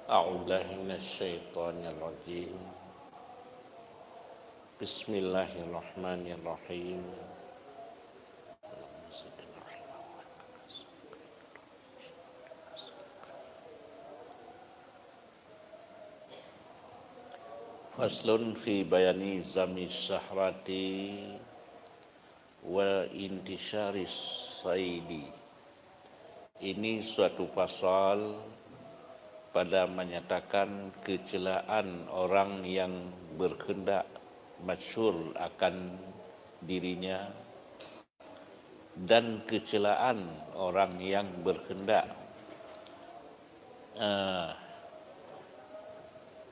أعوذ بالله من الشيطان الرجيم بسم الله الرحمن الرحيم Faslun fi bayani zami syahrati wa intisharis saidi. Ini suatu pasal pada menyatakan kecelaan orang yang berkehendak masyhur akan dirinya dan kecelaan orang yang berkehendak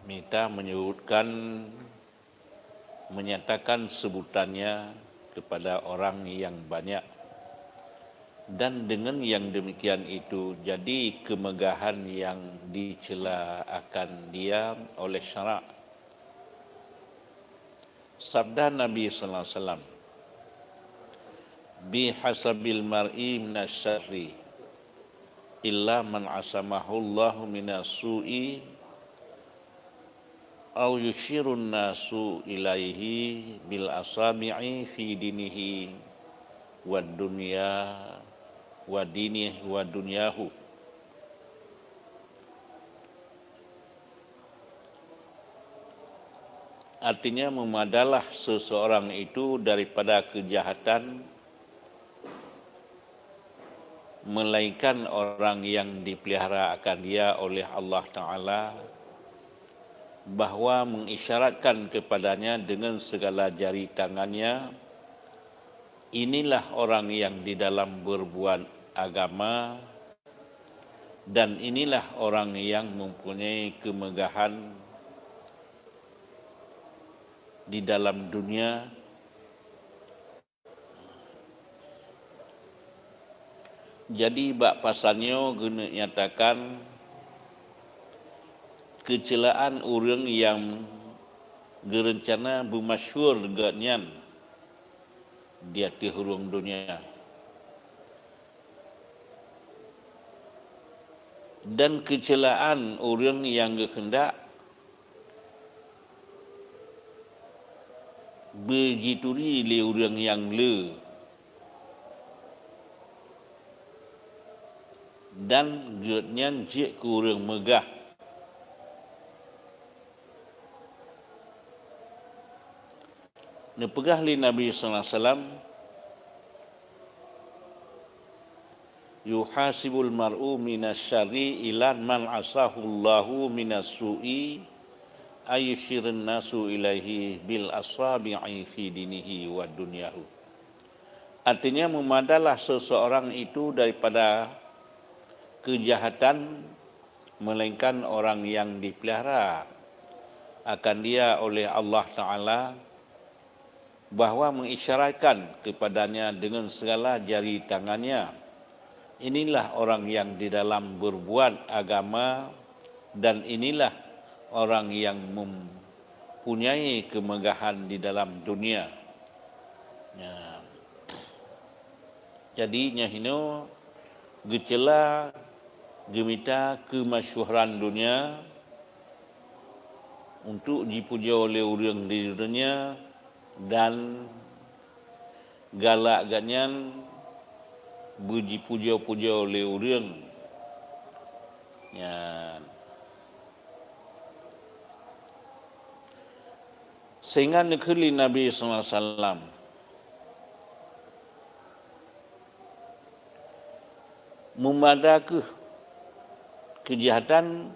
minta menyatakan sebutannya kepada orang yang banyak, dan dengan yang demikian itu jadi kemegahan yang dicela akan dia oleh syarak. Sabda Nabi sallallahu alaihi wasallam, bihasabil mar'i minasyarri illa man asamahu Allahu minasu'i au yushirun nasu ilaihi bil asabi'i fi dinihi wad dunya wa dinihi wa dunyahu. Artinya memadalah seseorang itu daripada kejahatan melainkan orang yang dipelihara akan dia oleh Allah Ta'ala, bahwa mengisyaratkan kepadanya dengan segala jari tangannya, inilah orang yang di dalam berbuat agama, dan inilah orang yang mempunyai kemegahan di dalam dunia. Jadi bab pasalnya guna nyatakan kecelaan orang yang gerencana bermasyhur dengannya di atas hurung dunia, dan kecelaan orang yang kehendak berjituri le orang yang le, dan geutnya jek ke orang megah. Nepegah li Nabi sallallahu alaihi wasallam, yuhasibul mar'u minasyarri ila man asahu Allahu minasu'i ayyushirun nasu ilaihi bil asabi'i fi dinihi wa dunyahu. Artinya memadalah seseorang itu daripada kejahatan melainkan orang yang dipelihara akan dia oleh Allah Ta'ala, bahwa mengisyaratkan kepadanya dengan segala jari tangannya, inilah orang yang di dalam berbuat agama, dan inilah orang yang mempunyai kemegahan di dalam dunia. Ya. Jadi nyahino gecela gemita kemasyhuran dunia untuk dipuja oleh orang di dunia, dan galak ganyan puji puja oleh orang. Ya. Sehingga negeri Nabi sallallahu alaihi wasallam memadake kejahatan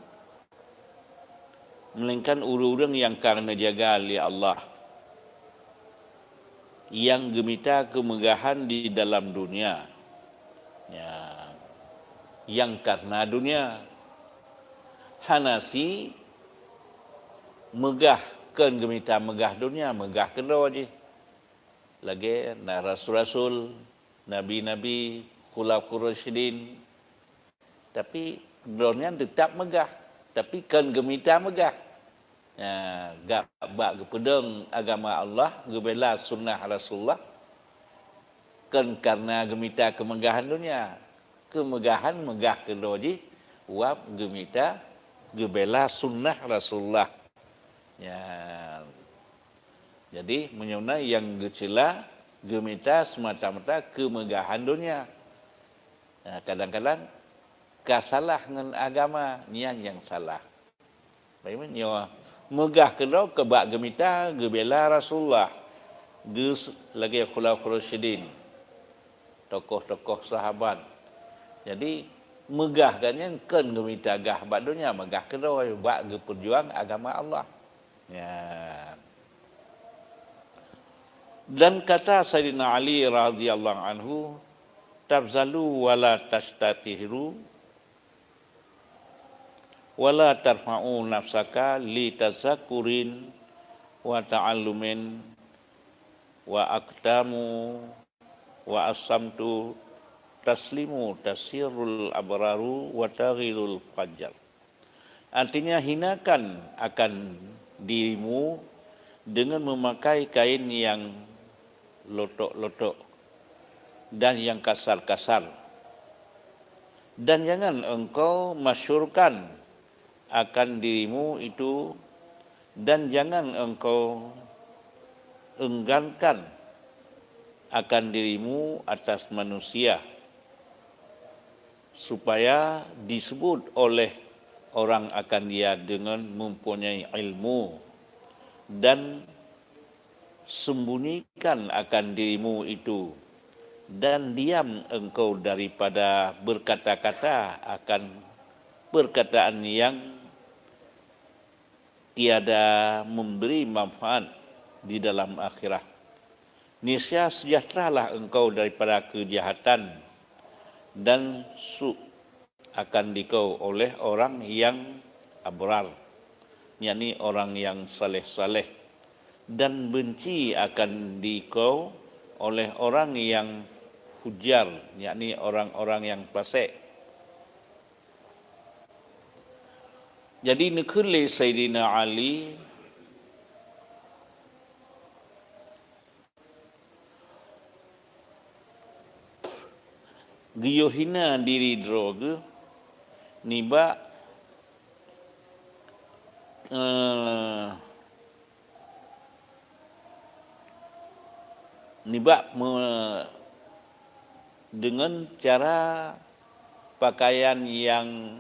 melainkan orang-orang yang karena jaga oleh Allah, yang gemita kemegahan di dalam dunia, ya, yang karena dunia hanasi megah kan gemita megah dunia, megah kedua je lagi na rasul-rasul, nabi-nabi, khulafaur rasyidin, tapi dunia tetap megah, tapi kan gemita megah. Gak bak pedang agama Allah, gebela sunnah Rasulullah, kan karena gemita kemegahan dunia, kemegahan megah kedoji, wap gemita gebela sunnah Rasulullah. Ya. Jadi menyuna yang gecila gemita semata-mata kemegahan dunia. Nah, kadang-kadang kasalah dengan agama yang salah. Bagaimana? Megah kedau kebak gemita gebela Rasulullah. Gus lagi khulafaur rasyidin. Tokoh-tokoh sahabat. Jadi megahkannya kan gemita gah bak dunia, megah kedau bak perjuang agama Allah. Ya. Dan kata Sayyidina Ali radhiyallahu anhu, tabzalu wala tastatihiru wala tarfa'u nafsaka li tazakurin wa ta'allumin wa aktamu wa asamtu taslimu tasirul abraru wa taghirul fajar. Artinya hinakan akan dirimu dengan memakai kain yang lotok-lotok dan yang kasar-kasar. Dan jangan engkau masyurkan akan dirimu itu, dan jangan engkau enggankan akan dirimu atas manusia, supaya disebut oleh orang akan dia dengan mempunyai ilmu, dan sembunyikan akan dirimu itu, dan diam engkau daripada berkata-kata akan perkataan yang tiada memberi manfaat di dalam akhirat. Niscaya sejahteralah engkau daripada kejahatan, dan akan dikau oleh orang yang abrar, yakni orang yang saleh-saleh, dan benci akan dikau oleh orang yang fujar, yakni orang-orang yang fasik. Jadi nekuli Sayyidina Ali giyohina diri droga niba dengan cara pakaian yang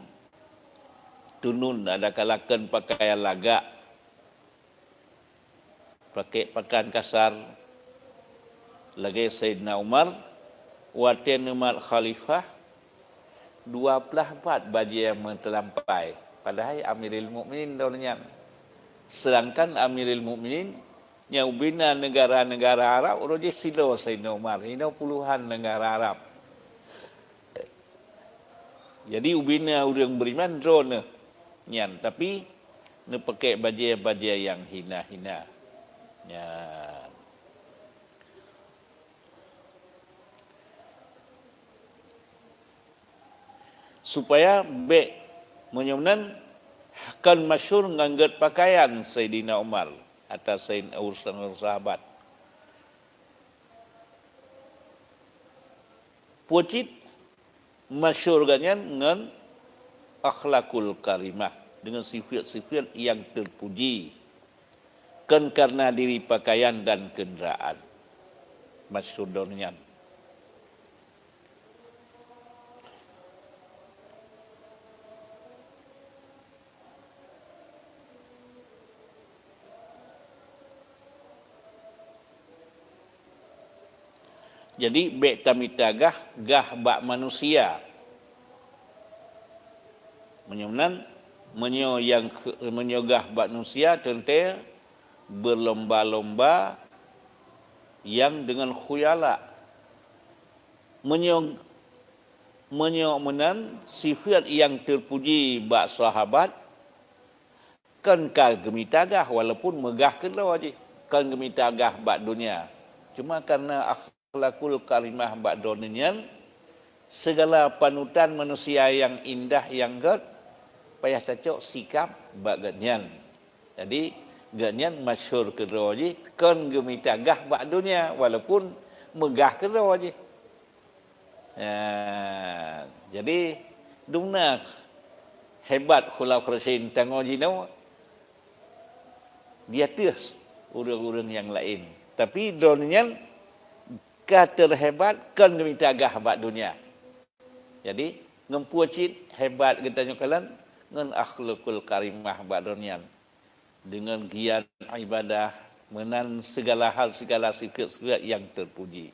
tunun, ada kalakan pakaian lagak, pakai pakaian kasar. Lagi Sayyidina Umar, waten Umar Khalifah, 24 baju yang terlampai. Padahal Amirul Mukminin daunnya. Sedangkan Amirul Mukminin yang bina negara-negara Arab, roji silo Sayyidina Umar. Ini puluhan negara Arab. Jadi ubina orang beriman drone nyan, tapi ne pakai baju yang hina-hina. Ya. Supaya menyunan kan masyhur nganggat pakaian Sayyidina Umar atas Sayyidina urusan sahabat. Pucit masyhur ganyan dengan akhlakul karimah, dengan sifat-sifat yang terpuji, kan karena diri pakaian dan kenderaan. Masyhur donyan. Jadi bek tamita gah bak manusia. Menyunan menyogah bak manusia tentu berlomba-lomba yang dengan khuyala. Menyunan sifat yang terpuji bak sahabat kan gemitagah walaupun megah kelau aja kan gemitagah bak dunia. Cuma karena akhlakul karimah bak dunia, segala panutan manusia yang indah yang payah cocok sikap bak ganyan. Jadi ganyan masyhur kedua je kan gemitagah bak dunia walaupun megah kedua je. Jadi dumna hebat Khulafaur Rasyidin tengok jino dia atas orang-orang yang lain. Tapi dunia terhebat kan minta agah hebat dunia. Jadi ngempuacit hebat kita nyukalan ngan akhlakul karimah hebat dunia. Dengan gian ibadah menan segala hal segala sikap yang terpuji.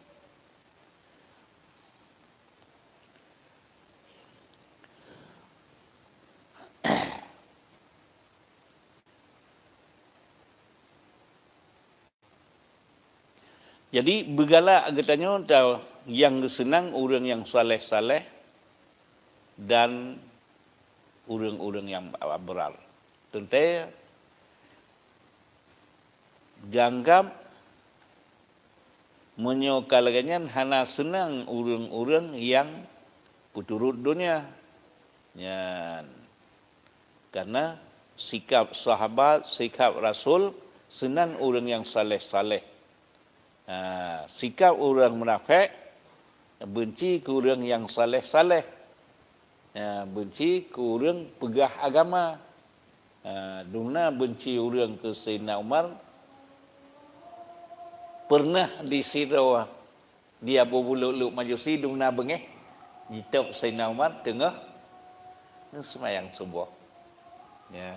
Jadi bergalak katanya tahu yang senang orang yang saleh-saleh dan orang-orang yang beral. Tentu janggap menyokalkannya hana senang orang-orang yang kuturut dunia. Yan. Karena sikap sahabat, sikap Rasul senang orang yang saleh-saleh. Sikap orang munafik benci ke orang yang saleh-saleh, benci ke orang pegah agama. Duna benci orang ke Sayyidina Umar pernah disirau dia berbulu-luk majusi duna bengeh jitok Sayyidina Umar tengah semayang subuh. Ya.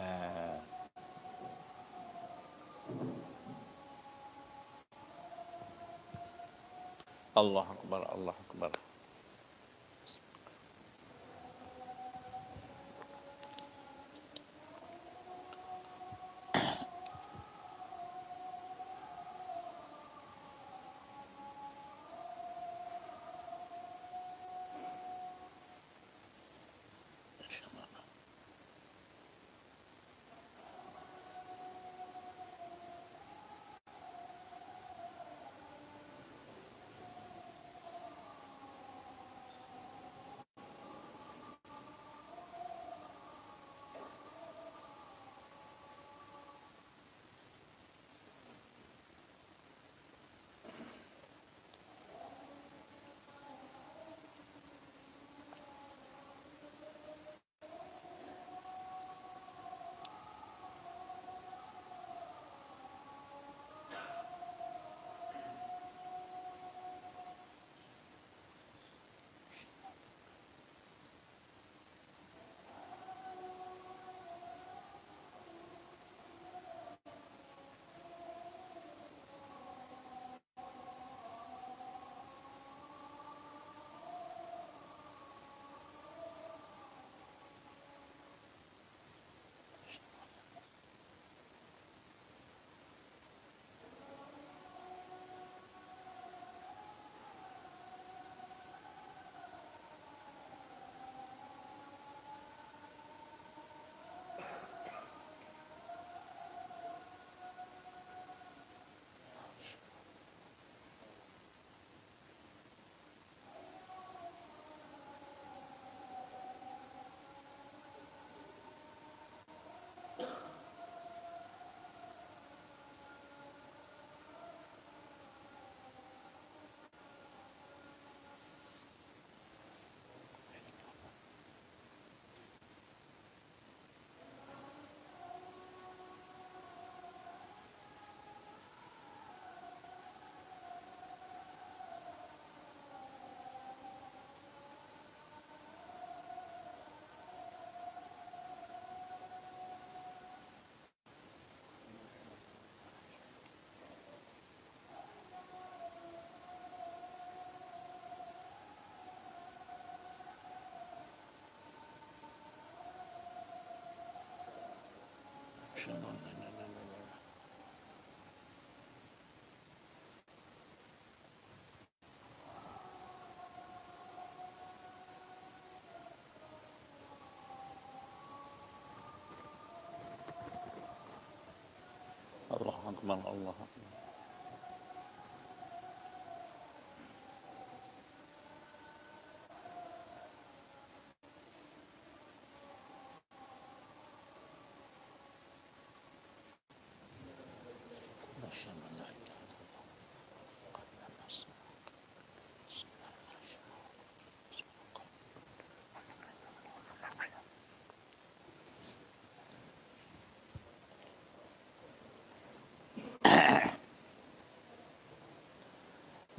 Allah Akbar, Allah Akbar. Allah Akbar, Allah Akbar.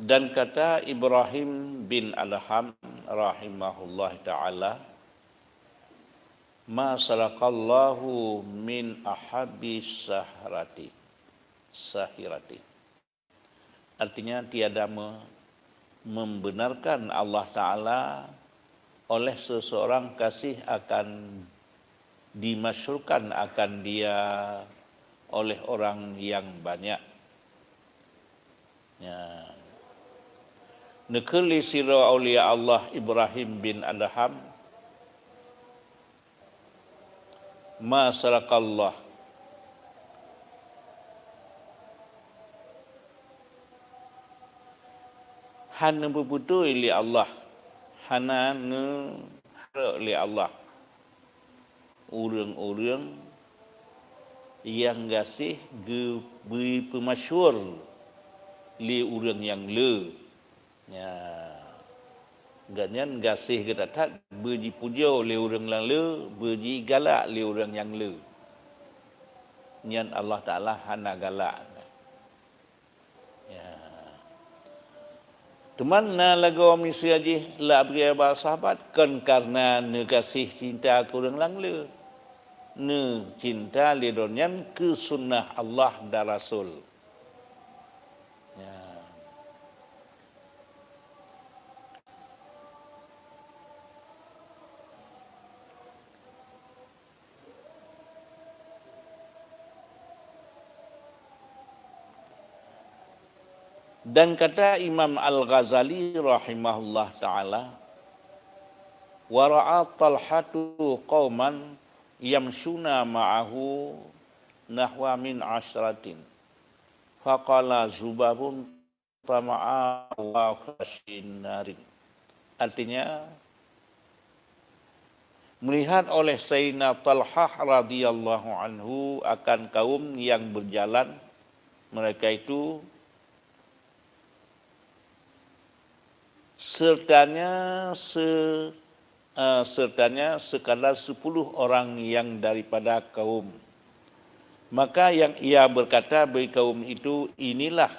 Dan kata Ibrahim bin Adham rahimahullah ta'ala, ma salaqallahu min ahabbi sahirati. Artinya tiada membenarkan Allah Ta'ala oleh seseorang kasih akan dimasyhurkan akan dia oleh orang yang banyak. Ya. Nekeli sira aulia Allah Ibrahim bin Adham, ma salaqallah hana berputus li Allah, hana li Allah urang-urang yang gasih beri pemasyhur li urang yang le. Ya. Ganyan gasih kedatat berji puja li urang yang le, berji galak li urang yang le. Nyan Allah Taala hana galak. Ya. Teman na lagu misi aji la beri sahabat kan karena ne kasih cinta ke urang lang le. Ne cinta li donyan ke sunnah Allah dan Rasul. Ya. Dan kata Imam Al-Ghazali rahimahullah ta'ala, wara'a Talhatu qauman yamshuna ma'ahu nahwa min asyratin. Faqala Zubarun tama'a wa khashin narin. Artinya, melihat oleh Sayyidina Talhah radhiyallahu anhu akan kaum yang berjalan, mereka itu sertanya sekadar 10 orang yang daripada kaum. Maka yang ia berkata bagi kaum itu, inilah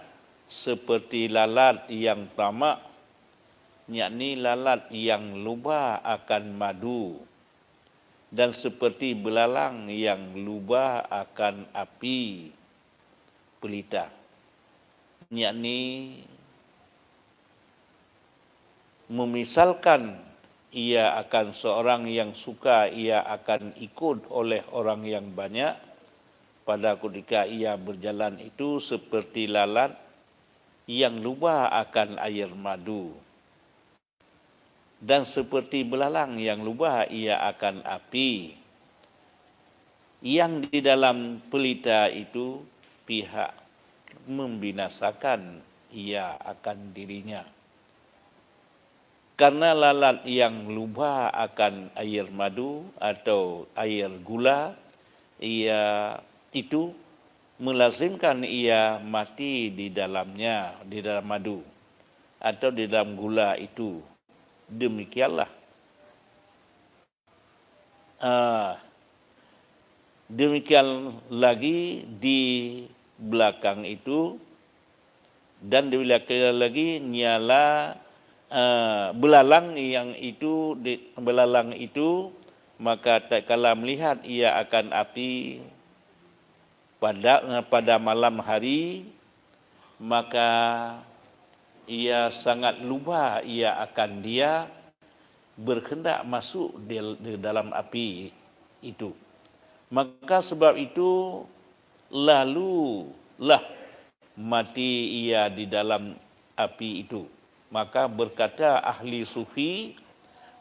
seperti lalat yang tamak, yakni lalat yang luba akan madu, dan seperti belalang yang luba akan api pelita, yakni memisalkan ia akan seorang yang suka ia akan ikut oleh orang yang banyak pada ketika ia berjalan itu seperti lalat yang luba akan air madu, dan seperti belalang yang luba ia akan api yang di dalam pelita itu pihak membinasakan ia akan dirinya. Karena lalat yang luba akan air madu atau air gula, ia itu melazimkan ia mati di dalamnya, di dalam madu atau di dalam gula itu. Demikianlah. Demikian lagi di belakang itu, dan di belakang lagi nyala belalang itu maka tak kala melihat ia akan api pada malam hari, maka ia sangat luba ia akan dia berkendak masuk di dalam api itu. Maka sebab itu lalulah mati ia di dalam api itu. Maka berkata ahli sufi,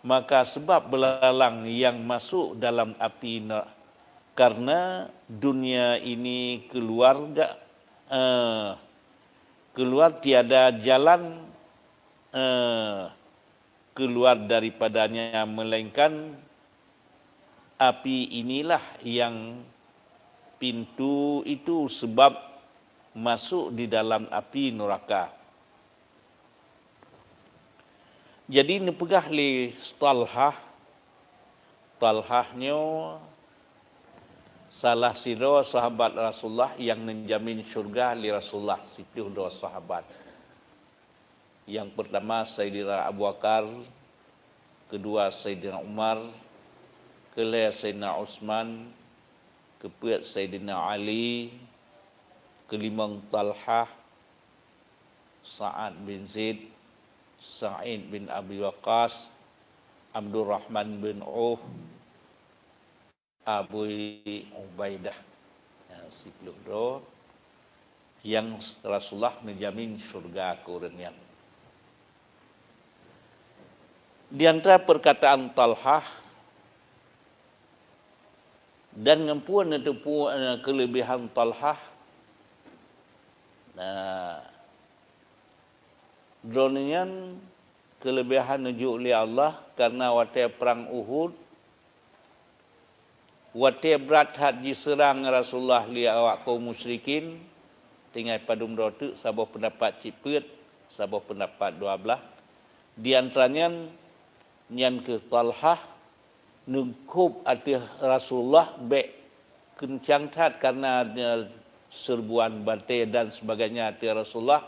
maka sebab belalang yang masuk dalam api karena dunia ini keluar tiada jalan keluar daripadanya, melainkan api inilah yang pintu itu sebab masuk di dalam api neraka. Jadi ni pegah li Talhahnya salah siro sahabat Rasulullah yang menjamin syurga li Rasulullah, situ dua sahabat. Yang pertama Sayyidina Abu Bakar, kedua Sayyidina Umar, kelima Sayyidina Utsman, keempat Sayyidina Ali, kelima Talhah, Sa'ad bin Zaid, Sa'id bin Abi Waqqas, Abdul Rahman bin Auf, Abu Ubaidah. 10 yang Rasulullah menjamin syurga ke orangnya. Di antara perkataan Talhah dan ngempuan itu kelebihan Talhah, dronian kelebihan nuju oleh Allah karena waktu perang Uhud, waktu berat had diserang Rasulullah li awak kaum musyrikin, tinggal padum rotu sabah pendapat ciput, sabah pendapat 12. Di antaranya nyan ke Talhah nungkup arti Rasulullah baik kencang tat karena serbuan bantai dan sebagainya arti Rasulullah,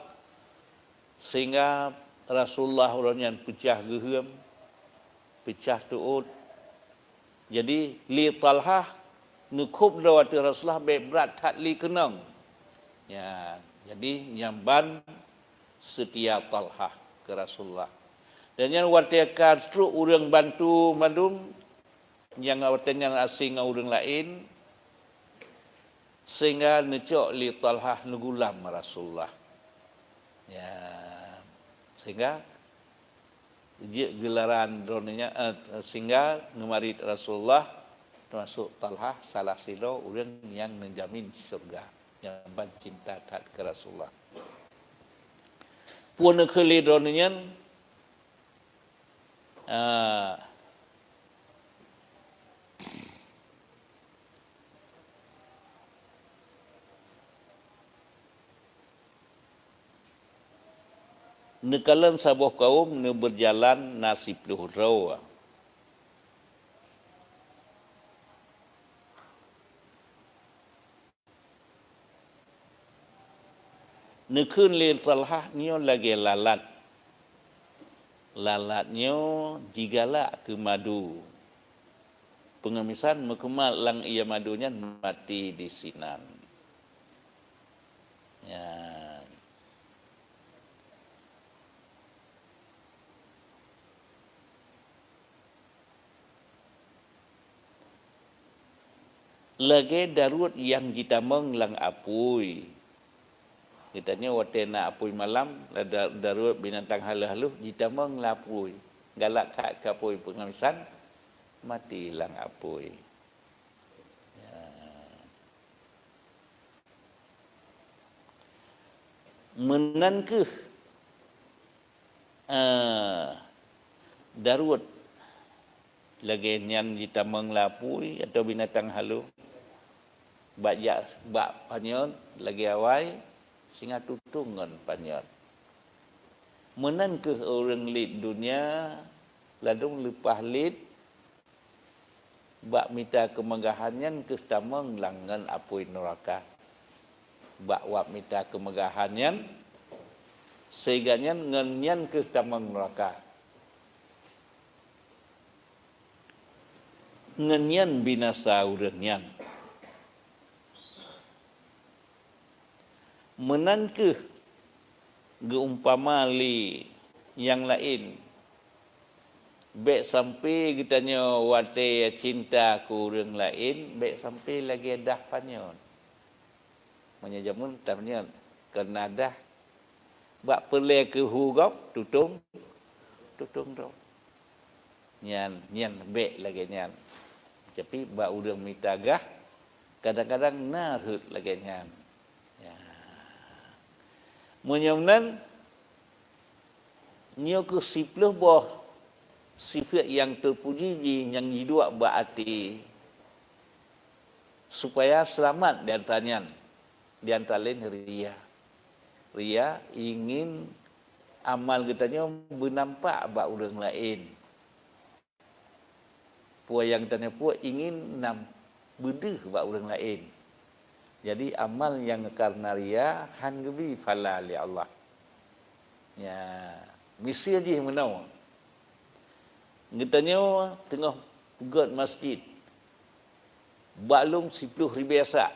sehingga Rasulullah orang yang pecah gehem, pecah tuut. Jadi li Talhah nungkup rawat Rasulullah baik berat tat li kenang. Ya, jadi nyamban setia Talhah ke Rasulullah. Dan yang waktu kartu orang bantu madum, yang awatnya asing orang lain, sehingga necok li Talhah nugulam Rasulullah. Ya, sehingga gelaran dronenya sehingga ngemarit Rasulullah termasuk Talhah salah silo orang yang menjamin surga, yang cinta tat ke Rasulullah. Puan keli dronenya nekalan sabuh kaum ne berjalan nasib luhur. Nekun lil Talhah nyo lagi lalat. Lalatnyo jigala ke madu. Pengemisan mekemal lang ia madunya mati di sinan. Ya. Lagi darut yang kita menglang apui. Kitanya waktu nak apui malam, darut binatang haluh-haluh, kita mengelapui. Galak tak kapui pengamisan, mati lang apui. Ya. Menankah darut lagi yang kita mengelapui atau binatang haluh, bak panyon lagi awai, sehingga tutungan panjat. Menan ke orang lid dunia, ladung lepah lid, bak minta kemegahannya ke tamang langan apui neraka. Bak wap minta kemegahannya, seiganya ngenyan ke tamang neraka. Ngenyan binasa urangnya. Menankah geumpama li yang lain baik sampai kitanya wate cinta ku orang lain baik sampai lagi dah panyon menyajamun tamnya kena dah bak perle ke hugop tutung do nyan baik lagi nyan tapi bak urang mitagah kadang-kadang narut lagi nyan. Menyamnan nyo ke sipluh boh sifat yang terpuji yang hidup berarti supaya selamat di antara lain ria. Ria ingin amal kitanya bernampak bak orang lain. Puan yang tanya puan ingin bedeh bak orang lain. Jadi amal yang karena ria han gebi fala li Allah. Ya. misi aja menau. Ngetanya tengah pegat masjid. Balung 10,000 asak.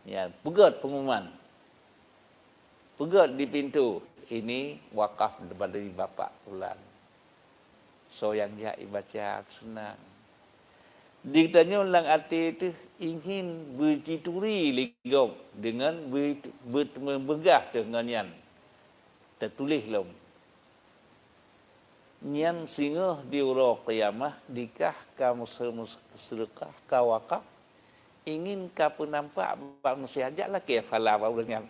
Ya, pegat pengumuman. Pegat di pintu. Ini wakaf daripada bapa pulang. So yang dia baca senang. Ditanya ulang hati itu ingin bertituri ligau dengan berbegah dengan yang tertulis lom. Nyan singa di ura qiyamah dikah kamu sedekah kawakaf ingin kapu nampak manusia ajaklah ke fala apa dengan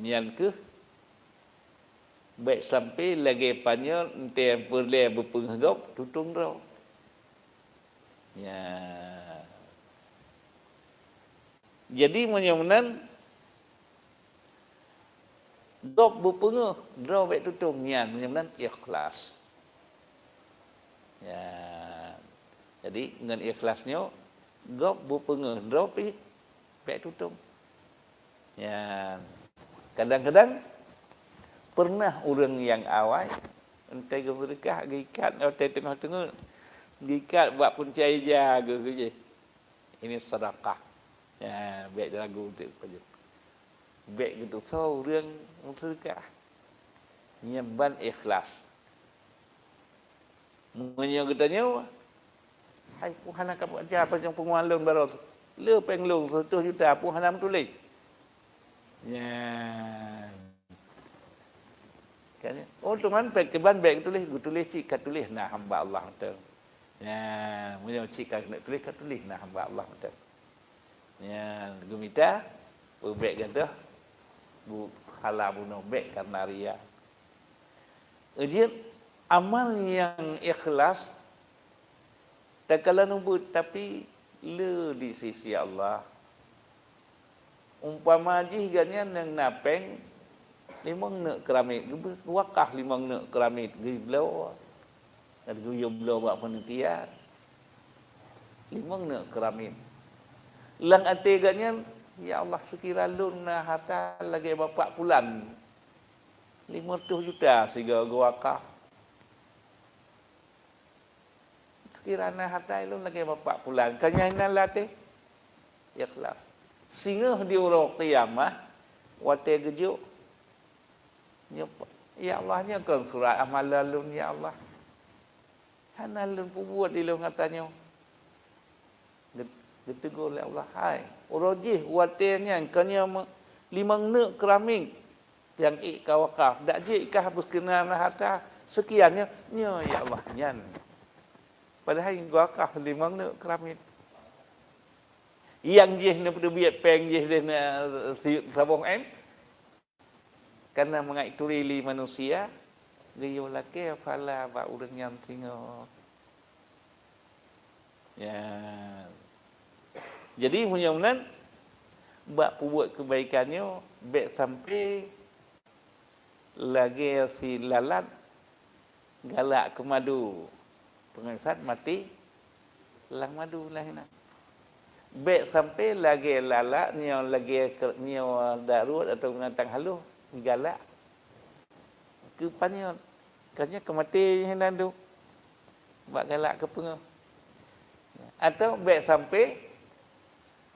nyan ke baik sampai lagi panjang ente boleh berpenghegap tutung dah. Ya. Jadi menyamanan dok berpengeh draw baik tutung nyan menyamanan ikhlas. Ya. Jadi dengan ikhlasnya gop berpengeh draw baik tutung. Ya. Kadang-kadang pernah orang yang awal entai ke berkah gikat atau tengah-tengah gikat buat puncai jaga je. Ini sedekah. Ya, baik lagu tu saja. Baik gitu so orang sedekah. Nyemban ikhlas. Munyo katanya hai Tuhan nak buat apa yang pengualun baru. Le penglung 100 juta Tuhan nak tulis. Ya. Kan oh teman baik keban baik tulis cik kat tulis nah hamba Allah betul. Ya, munyo cik kat tulis kat tulis nah hamba Allah betul. Ya, gumita baik gadah bu hala buno baik karena ria. Ujian amal yang ikhlas tak kala numbut tapi le di sisi Allah. Umpama jihgannya nang napeng limang nak keramik wakah limang nak keramik giblau ada guyub blau buat panitia limang nak keramik lang ateganya ya Allah sekira lun na harta lagi bapak pulang 500 juta sehingga wakah sekira na harta lun lagi bapak pulang kanya latih ikhlas singa di urang qiyamah wate gejuk ya Allah nya kan surat amalalun ya Allah. Hanalun buat di lung katanya. Ditegur oleh Allah, hai, urajih watenya kanya limang nak keramik yang ikawakaf. Dak je ikah habis kena harta sekiannya nya ya Allah nyan. Padahal wakaf limang nak keramik. Yang je nak berbiat peng je na sabong em karena mengaituri manusia gayo laki fala ba urang yang tinggal ya jadi mudah-mudahan bak buat kebaikannya baik sampai lagi si lalat galak ke madu pengasat mati lang madu lah hina baik sampai lagi lalat nyo lagi nyo darurat atau ngantang halus galak ke panyo kanya kemati hinan tu buat galak ke pengau atau baik sampai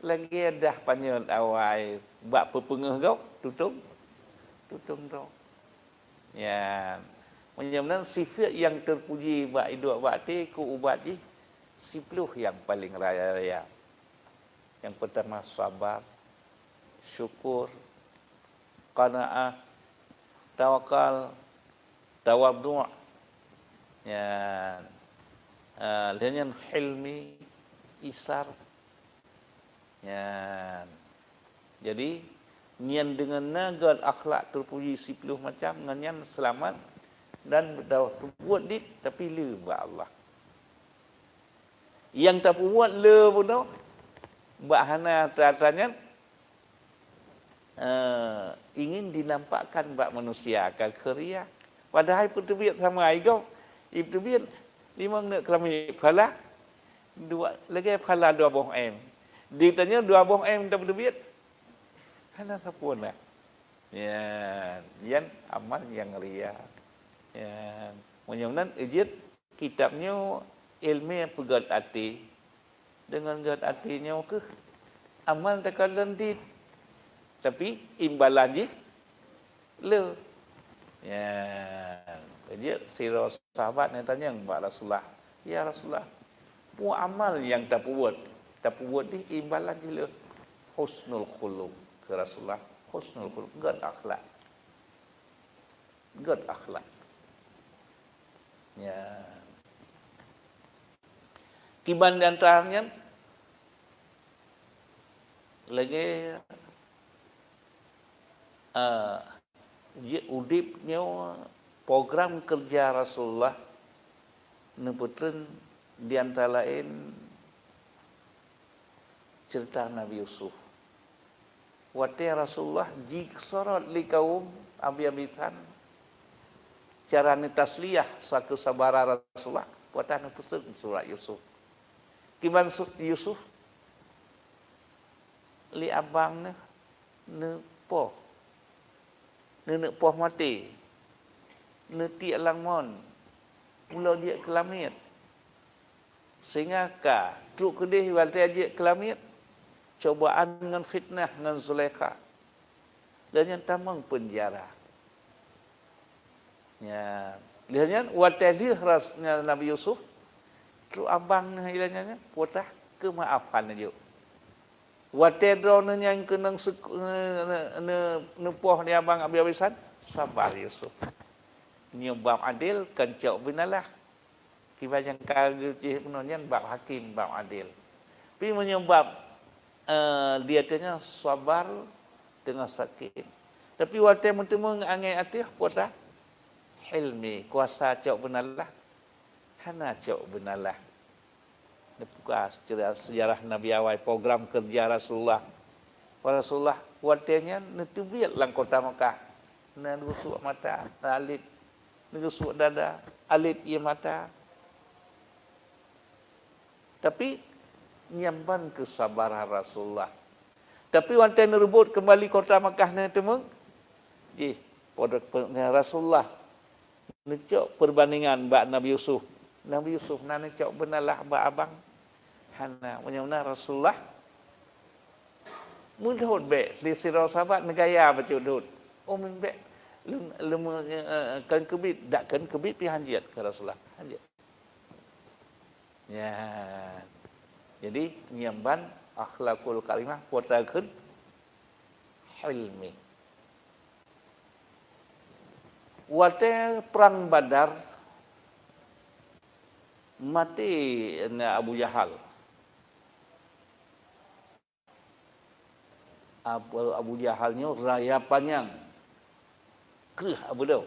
lagi dah panyo awal buat pepengau gau tutung ro ya menyamakan sifat yang terpuji buat hidup bakti ku ubat ji 10 yang paling raya yang pertama sabar syukur qanaah, tawakal, tawadhu', ya, dan hilmi, isar, ya. Jadi nian dengan nagal akhlak terpuji 10 macam ngan selamat dan berdakwah buat dik tapi le ba Allah. Yang tak buat le pun bahana tratanya ingin dinampakkan bak manusia akan keria padahal pertebiat sama aigau pertebiat 5 nak kelami phala dua lagi phala 2 boh em ditanya 2 boh em tak pertebiat hana sapuna Ya, yan amal yang ria. Ya, menyunan ejit kitabnya ilmu pegat hati. Dengan gat hatinya ke amal tekalan di tapi imbalan je le. Ya, dia sira sahabat yang tanya kepada Rasulullah, ya Rasulullah, buat amal yang tak buat ni imbalan je le. Husnul khuluq ke Rasulullah, husnul khuluq, good akhlak. Good akhlak. Ya. Kiban di antaranya lagi dia udipnya program kerja Rasulullah neputren di antara lain cerita Nabi Yusuf. Wate Rasulullah jik sorot li kaum abi-abitan cara ni tasliyah saku sabara Rasulullah watan pusuk surah Yusuf. Kiban Yusuf li abang ne poh nenek poh mati neti langmon pulau dia kelamit sehingga ka truk kedih waltai dia kelamit cobaan dengan fitnah dengan Zulaikha dan yang tamang penjara ya lihatnya waltai rasnya Nabi Yusuf truk abang hilangnya potah kemaafan dia waltai drone yang kena nepoh ni abang habis-habisan sabar Yusuf nyebab adil kencok binalah kibat yang kagih penonyan bab hakim bab adil tapi menyebab dia tanya sabar dengan sakit tapi waktu bertemu angai atih potah hilmi kuasa cok benalah hana cok benalah buka sejarah Nabi awal program kerja Rasulullah waktunya netubiat lang kota Mekah nusuk mata alit nusuk dada alit ia mata tapi nyamban kesabaran Rasulullah tapi wantai nerebut kembali kota Mekah ni temu pada Rasulullah necok perbandingan bak Nabi Yusuf nak necok benalah bak abang hana menyana Rasulullah mudhud be sira sahabat negaya bacudut min be kan kebit dak kan kebit pi hanjat ke Rasulullah hanjat ya jadi nyamban akhlakul karimah potakeun hilmi wate perang Badar mati Abu Jahal Abu Jahalnya raya panjang ke Abu Daw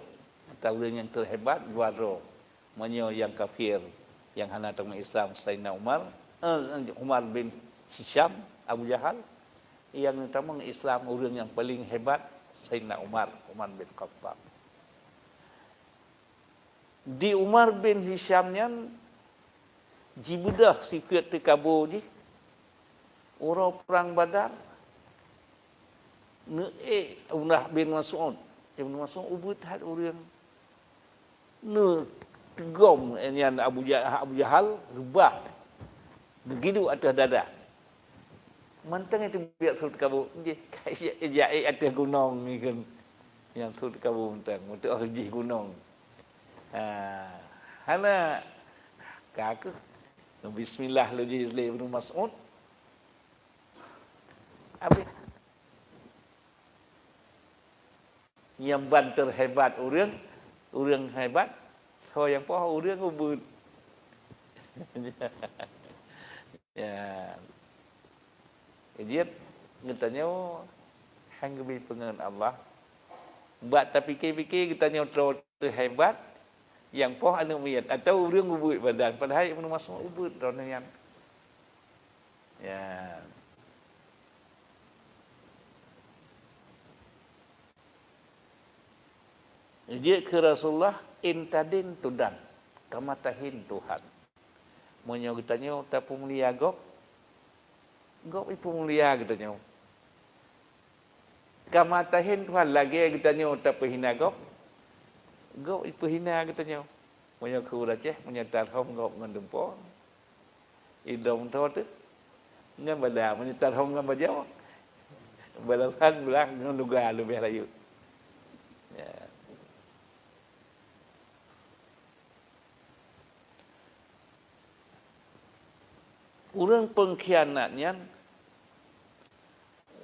atau yang terhebat Wadro menyo yang kafir yang hana tengah Islam Sayyidina Umar bin Hisham Abu Jahal yang tengah Islam orang yang paling hebat Sayyidina Umar bin Khattab di Umar bin Hishamnya jibudah sikit tekabur ji orang perang Badar Umrah bin Mas'ud Ibn Mas'ud ubud had orang tegom yang Abu Jahal rebah begitu atas dada mantang itu biar surut kabu kayak atas gunung ni kan yang surut kabu mantang untuk pergi gunung hana kakak bismillah lagi Ibn Mas'ud habis nyamban terhebat orang hebat so yang poh orang ubud ya dia ngetanya hang lebih pengen Allah buat tapi fikir kita nyotro terhebat yang poh anu miat atau orang ubud badan padahal Ibnu Mas'ud ubud ronean ya dia ke Rasulullah intadin tudan kamatahin Tuhan monyo kitanya tapu mulia gop ipu mulia kitanya Kamatahin Tuhan lagi katanya tak perhina gop. Gop perhina katanya. Punya kuraceh, punya tarhom gop ngandumpo. Idom tu tu. Ngan bada punya tarhom ngan bajau. Balasan belang ngan luga lebih layu. Ya. Urang pengkhianatnya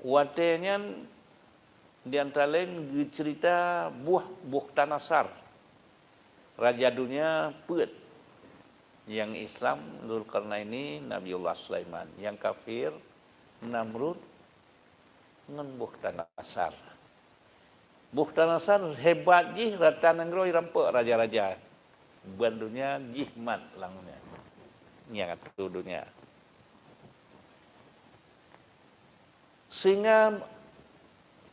watenya di antara lain cerita buah Bukhtanasar, raja dunia peut. Yang Islam Dzulkarnaini, Nabiullah Sulaiman. Yang kafir Namrud ngan Bukhtanasar. Bukhtanasar hebat jih rata nengroi rampak raja-raja. Buan dunia jihmat langnya. Yang atu dunia. Sehingga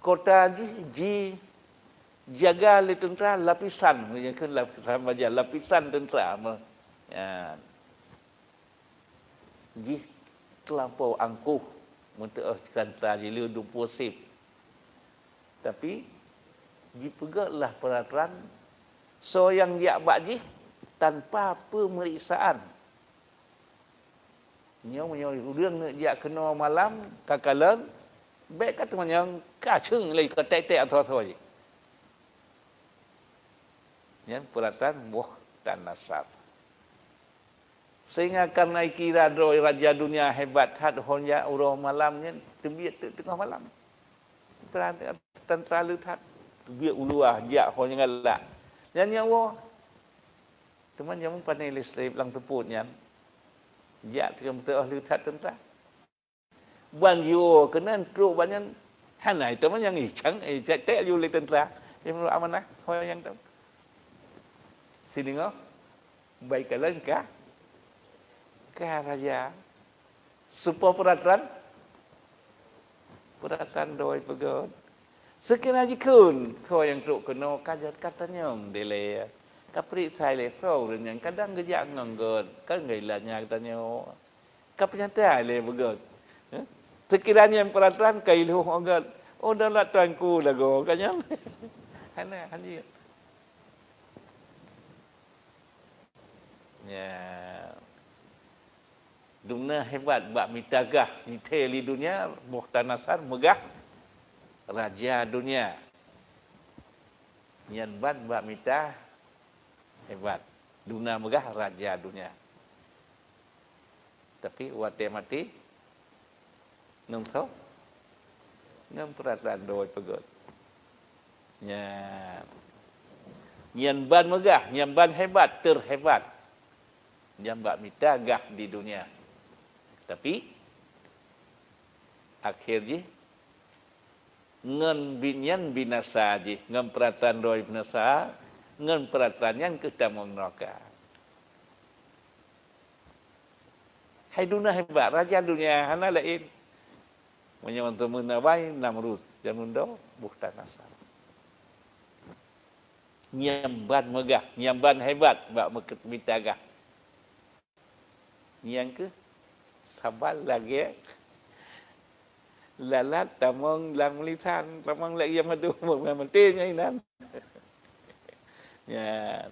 kota ji jaga oleh tentera lapisan, kan lapisan tentera. Ya. Ji terlampau angkuh untuk tentera jili posip. Tapi ji pegaklah peraturan so yang dia buat ji tanpa pemeriksaan. Nyongរឿងdia kena malam kakalan baik kata yang kacung lagi ke tek-tek atau je. Yang perasaan Bukhtanasar. Sehingga karena kira doi raja dunia hebat had honja urang malamnya tebiat tengah malam. Tentera lutat tebiat uluah jak honja galak. Dan yang teman yang pandai listrik lang teputnya. Jak tengah betul lutat tentera. Buan yo kena truk banyak hanai teman yang icang tek yo le tentera yang amanah ho yang tu sini ngau baik kalan ka raja supaya peraturan doi pegon sekira jikun ho yang truk kena kajat katanya dele kapri sai le so yang kadang gejak nganggot kan gailanya katanya kapnya le pegon sekiranya peraturan kailu agak dalam tuanku lagu kanya hana haji ya dunia hebat bak mitagah di dunia Bukhtanasar megah raja dunia nyan ban bak mitah hebat dunia megah raja dunia tapi wate mati nông thốc nông perasaan doi pegot nyamban megah nyamban hebat terhebat nyambak mitagah di dunia tapi akhir je ngan binyan binasa je ngan perasaan doi binasa ngan perasaan yang kita neraka hai dunia hebat raja dunia hana lain menyaman temenawai Namrud Jamundo Bukhtanasar. Nyamban megah, nyamban hebat bak mitagah. Yang ke sabar lagi lalat tamong lang lisan tamong lagi yang madu mentinya inan. Ya.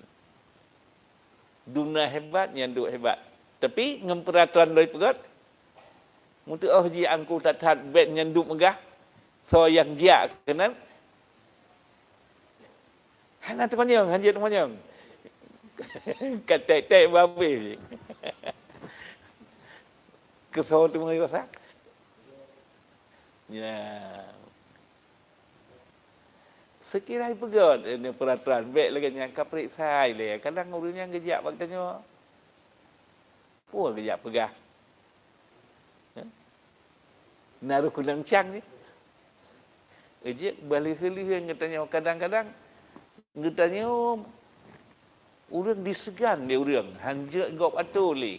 Dunia hebat nyanduk hebat. Tapi ngem peraturan dari pegat untuk ji angku tatat bet nyanduk megah so yang dia kena hana temannya hanya temannya katek-tek babi kesal tu merasa ya sekiranya pegot ini peraturan bet lagi yang kaprik sai le kadang urangnya gejak bagtanya pun gejak pegah naruh kudang cang ni. Ejek balik heli katanya kadang-kadang katanya urang disegan dia urang hanja gop atuli.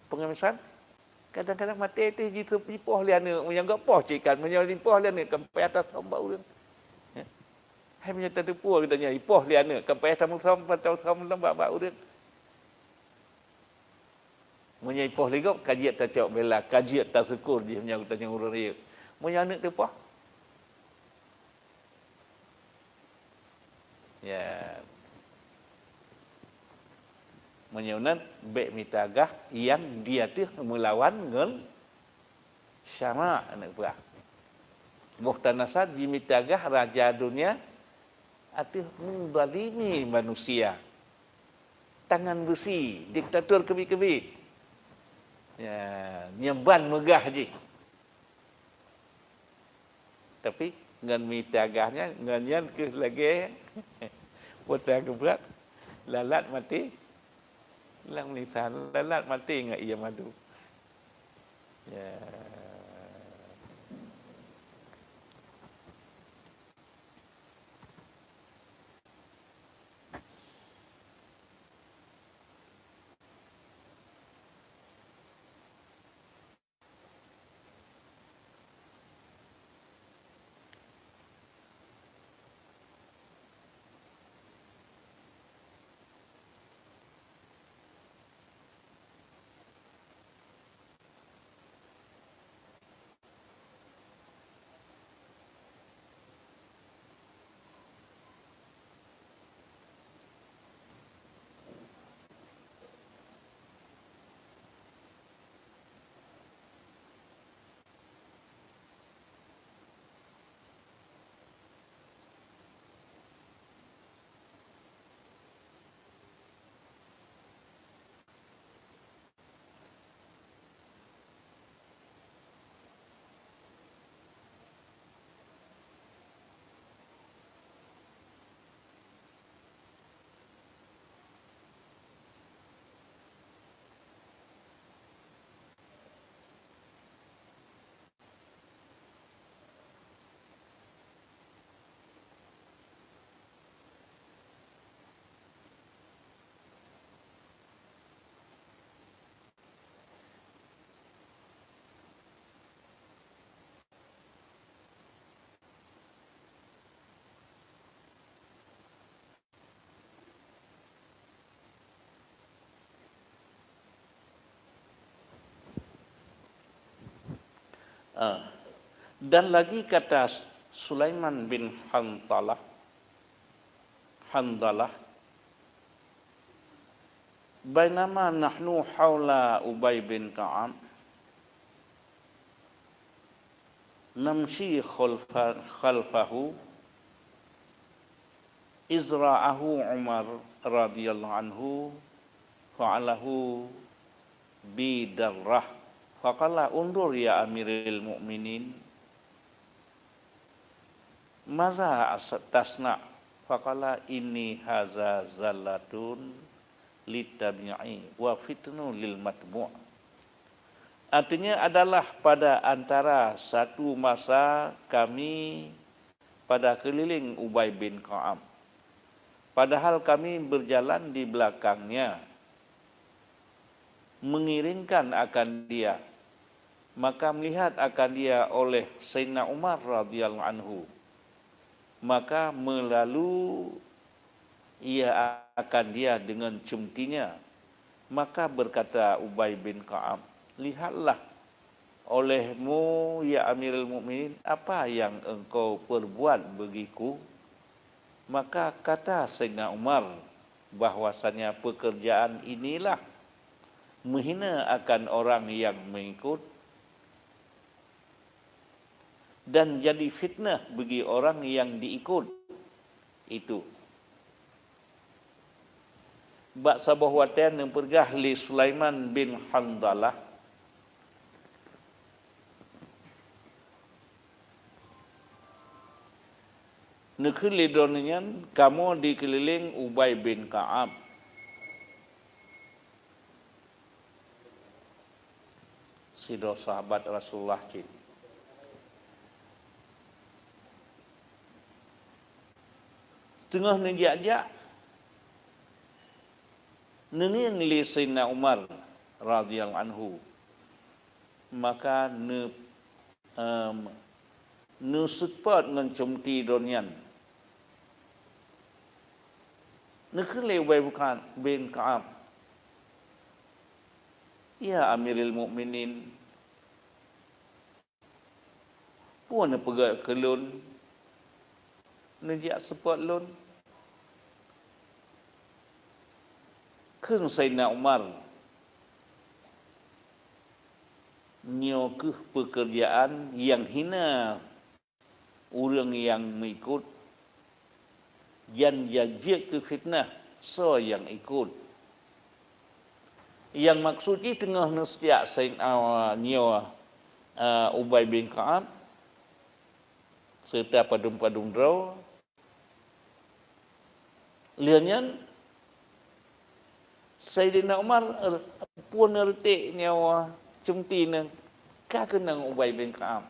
Pengemisan kadang-kadang mati teh jitu pipoh liana yang gop poh cikan menyalin poh liana sampai atas tombak urang. Hai menyata depu katanya ipoh liana sampai atas tombak urang. Menyai poh ligok kajiat tak cok bela kajiat tak syukur dia punya tanya urang dia Menyanak tu apa? Ya. Menyunat bek mitagah yang dia tu melawan dengan syara anak buah. Muhtanasad di mitagah raja dunia atuh menzalimi manusia. Tangan besi, diktator kebi-kebi. Ya, nyemban megah je. Tapi dengan mitagahnya dengan yang ke lagi putar keberat lalat mati. Lang lisan lalat mati enggak ia madu. Ya. Dan lagi kata Sulaiman bin Handalah, bainama nahnu haula Ubay bin Ka'ab namshi khalfahu izra'ahu Umar radhiyallahu anhu fa'alahu bidarrah faqala undur ya amiril mu'minin maza tasna faqala inni haza zallatun litabi'i wa fitnu lil matbu'. Artinya adalah pada antara satu masa kami pada keliling Ubay bin Ka'ab. Padahal kami berjalan di belakangnya, mengiringkan akan dia. Maka melihat akan dia oleh Sayyidina Umar radhiyallahu anhu. Maka melalu ia akan dia dengan cumtinya. Maka berkata Ubay bin Ka'ab, lihatlah olehmu ya Amirul Mukminin apa yang engkau perbuat bagiku. Maka kata Sayyidina Umar bahwasanya pekerjaan inilah menghina akan orang yang mengikut dan jadi fitnah bagi orang yang diikut itu. Bak sabah watan yang pergah li Sulaiman bin Handalah Nekelilingan kamu dikeliling Ubay bin Ka'ab. Sido sahabat Rasulullah cik. Setengah nejak-jak. Neneng li Sayyidina Umar radhiyallahu anhu. Maka sepat mencumti donian. Nekeli Ubay bin Ka'ab. Ya Amiril Mukminin. Pun nak pergi ke lun. Nejak support lun. Keung Sayyidina Umar. Nyo ke pekerjaan yang hina orang yang mengikut yang jajik ke fitnah so yang ikut. Yang maksudnya tengah nasihat Sayyidina nyo Ubay bin Ka'ab serta padum-padum draw liannya Sayyidina Umar pun ertik nyawa cumti nang ka kenang Ubay bin Ka'ab.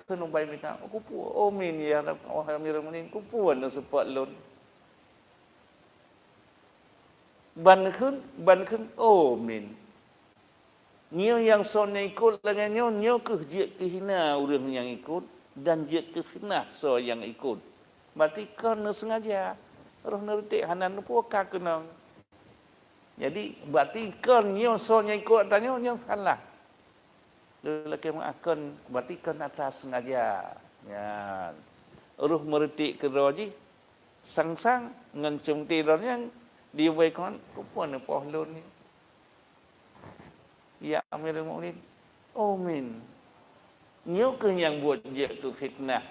Kenang Ubay bin Ka'ab ku pu min ya wahai Amirul Mukminin ku pu na support lon. Ban khun min. Nyo yang son ikut dengan nyo ke hina orang yang ikut dan je ke fitnah so yang ikut. Berarti kan sengaja roh nertik hanan pu ka kenang. Jadi berarti kan nyo soalnya ikut tanya yang salah. Lelaki akan berarti kan atas sengaja. Ya. Ruh meretik ke roji sang-sang ngan cumti yang diwaikan kupon pohlon ni. Ya Amirul Mukminin. Min. Nyo ke yang buat je ke fitnah.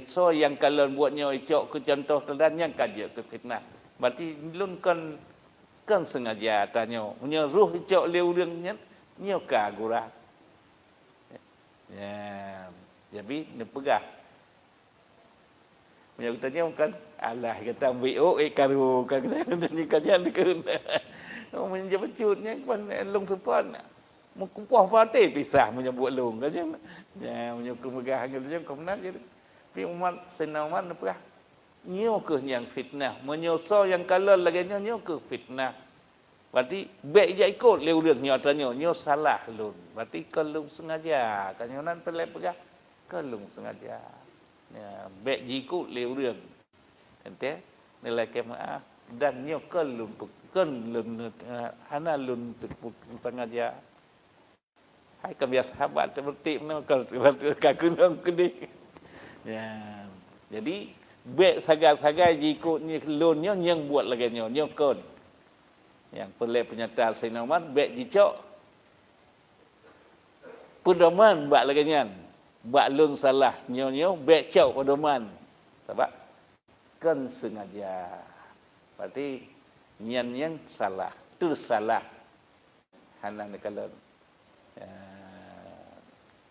So yang kalau buat nyo icok ke contoh telan yang kan je ke fitnah. Berarti lun kan sengaja tanya punya ruh cok leurangnya nyo ka gura ya jadi ne pegah punya tanya kan alah kata BO karu kan ni kajian dekeun mun je becutnya kan long sepan mun kumpah pate pisah menyebut long kan ya punya kemegah gitu komnas jadi pi umat Sayyidina ne pegah nyo ke yang fitnah menyoso yang kalal lagi nyo ke fitnah. Berarti baik je ikut leurang nyo tanya nyo salah lun. Berarti kalau sengaja kan nyo nan pelai pegah kalau sengaja. Ya baik je ikut leurang. Ente nilai kemaaf dan nyo kalau lun hana lun sengaja. Hai kebiasa sahabat seperti no kalau kakunang kedi. Ya. Jadi baik sagai-sagai ikut ni lon nyo yang buat lagi nyo kon. Yang pelai penyataan Sayyidina Umar baik dicok pedoman bak lagi nyan. Bak lon salah nyo baik cok pedoman. Sebab kan sengaja. Berarti nyan yang salah, tersalah. Hanan kalau. Ya.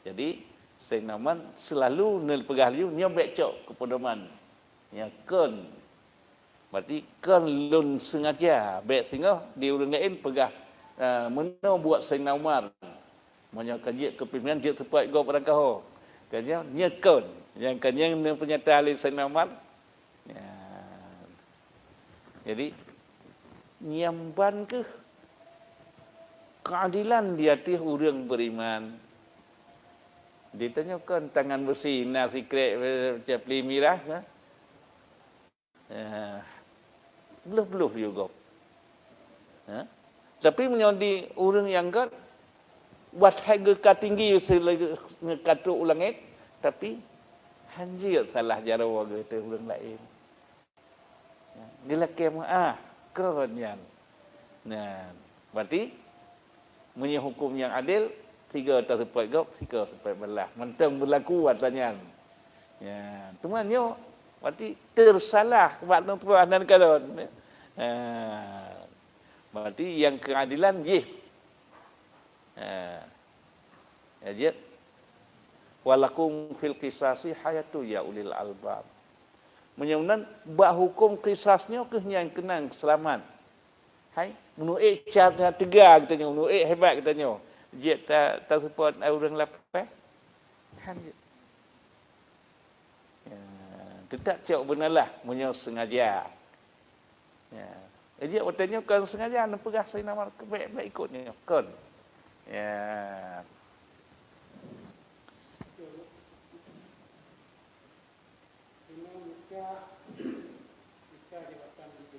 Jadi Sayyidina Umar selalu nel pegah liu nyo baik cok ke pedoman. Yang kan berarti kan lun sengaja baik sehingga di orang lain pegah mana buat Sayyidina Umar banyak kajian kepimpinan dia sepat go pada kau kajian nyekon yang kajian pernyataan Sayyidina Umar ya. Jadi nyamban ke keadilan di hati orang beriman ditanyakan tangan besi nasi krek cepli mirah beluh-beluh juga. Ha? Tapi menyodi orang yang kan buat harga tinggi katuk ulangit tapi hanjir salah cara warga itu orang lain. Dia laki keronyan. Nah, berarti punya hukum yang adil 3 tersepat gop, 3 sepat belah. Mentang berlaku katanya. Ya, temannya berarti tersalah waktu tuanan kalon. Berarti yang keadilan ye. Ya walakum fil qisasi hayatu ya ulil albab. Menyunan bak hukum qisasnya ke yang kenang selamat. Hai, menuik cara tegar katanya, menuik hebat katanya. Je tak support orang lapar. Han tetap cak benarlah punya sengaja. Ya. Dia bertanya kan sengaja nak pegah saya nama baik-baik ikutnya. Kan. Ya. Nikah jabatan itu.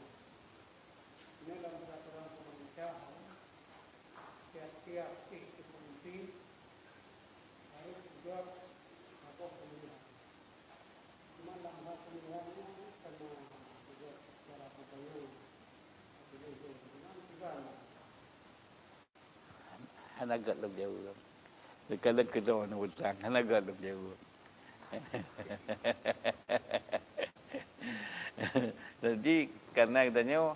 Ini dalam peraturan pernikahan tiap-tiap penghenti harus juga Han agak lebih jauh. Kalau kedua nak hutang, han agak lebih jauh. Jadi karena katanya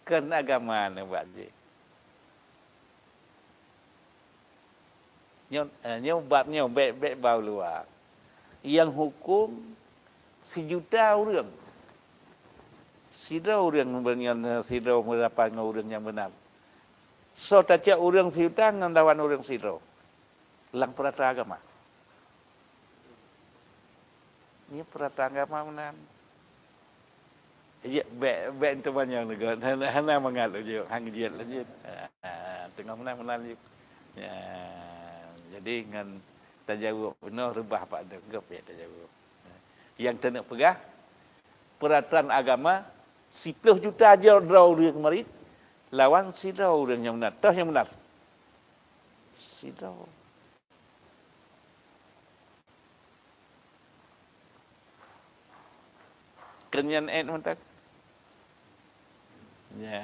kerana agama nak buat je. Nyo babnya baik bau luar. Yang hukum sejuta orang. Sida orang dengan sida mendapat dengan orang yang benar. So taca orang sejuta dengan lawan orang sida. Lang perata agama. Ini perata agama benar. Ya, baik itu banyak negara. Hana mengalu je, hang jiat lagi. Tengah menang je. Ya, jadi dengan tajawub benar rebah pak ada gap ya tajawub. Yang tak nak pegah peraturan agama 10 juta aja draw dia kemarin lawan sidau orang yang benar. Tahu yang benar. Sidau. Kenyan mentak. Ya.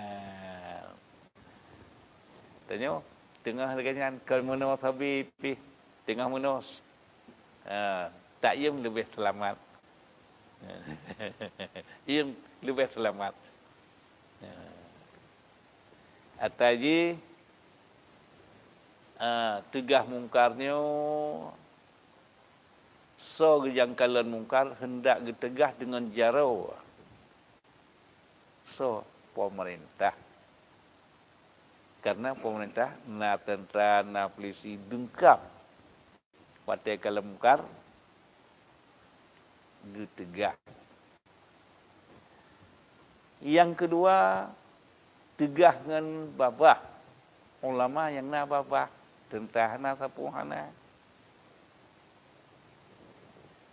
Tanya tengah dengan kalau Habib tengah menos. Tak yang lebih selamat. Yang lebih selamat. Ataji tegah mungkarnya so kejangkalan mungkar hendak ditegah dengan jarau. So pemerintah. Karena pemerintah na tentera na polisi dengkap watai kalau mungkar ditegah. Yang kedua tegah dengan babah ulama yang na babah tentera na sapuhana.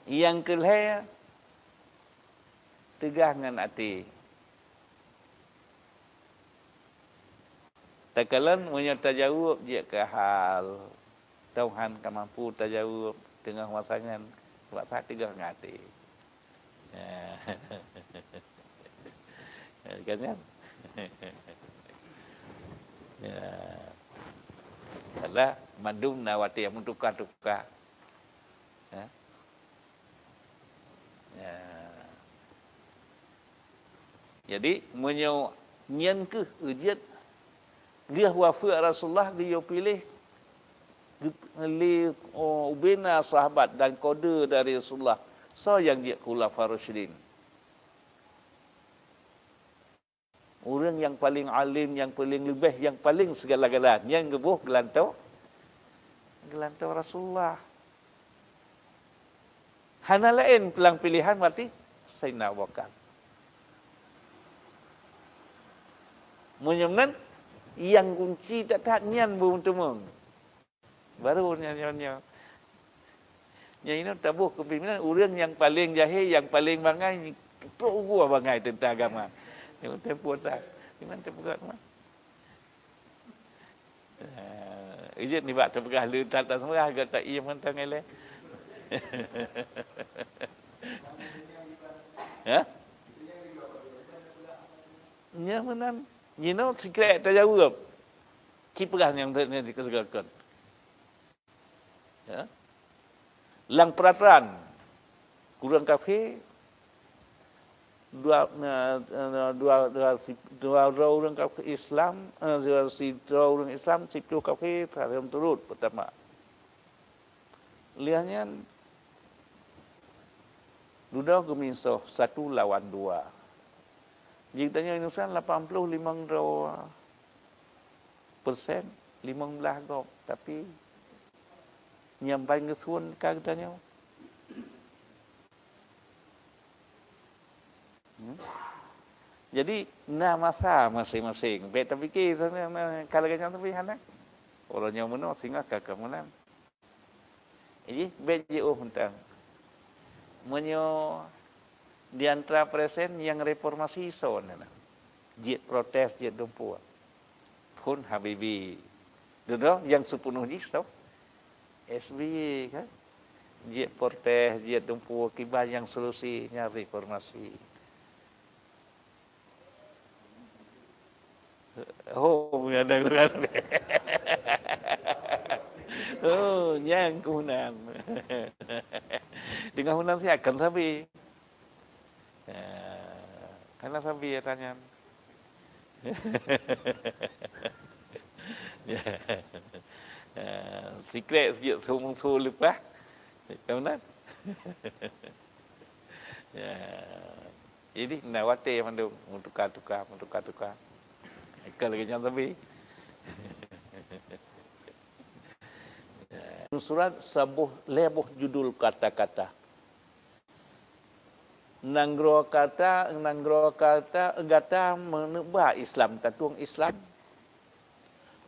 Yang kelihatan tegah dengan hati. Takalan punya tajawub dia ke hal Tuhan kan mampu tajawub tengah masangan buat tak tegah dengan hati. Kan kan? Ya. Adalah madum nawati yang tukar-tukar. Ya. Jadi menyo nyen ke ujiat dia wafat Rasulullah dia pilih li ubina sahabat dan kode dari Rasulullah. So yang dia khulafaur rasyidin. Orang yang paling alim, yang paling lebih, yang paling segala-galanya yang gebuh gelantau Rasulullah. Hana lain pelang pilihan berarti Sayyidina Abu Bakar. Menyemnan yang kunci tak nyan buntumung. Baru nyanyi. Yang ini tabuh kepimpinan orang yang paling jahil, yang paling bangai, ketua gua bangai tentang agama. Ini tempoh tak. Ini tempoh tak mah. Ijat ni bak terpegah lu tak semua agak tak ia mentang ele. Ya? Nya menan. You know, secret tajawub. Kiprah yang dikesegarkan. Ya. Lang peraturan. Kurang kafir. Dua orang kafir Islam. Dua orang Islam. 10 kafir. Dalam turut. Pertama. Lihatnya. Duda keminsoh. 1 lawan 2. Jika tanya Indonesia 85% 15 gop. Tapi nyampai kesuan katanya. Jadi masa masing-masing. Bet tapi kalau kanya tapi anak orangnya mana sehingga kakak mana. Jadi bet je tentang menyo di antara presiden yang reformasi so nana. Jit protes jit dumpu. Pun Habibie. Dulu yang sepenuhnya so. SBY kan. Jiat porteh, jiat dumpu, kibah yang solusinya reformasi. Oh, ada kan. Oh, yang Hunan. Dengan Hunan saya akan sabi. Karena sabi ya tanya. Secret sejak sumung lepas. Hunan. Jadi nawate mandung tukar-tukar. Ikal lagi yang sabi. Surat sabuh lebuh judul kata-kata. Nanggro kata gata menubah Islam tatuang Islam.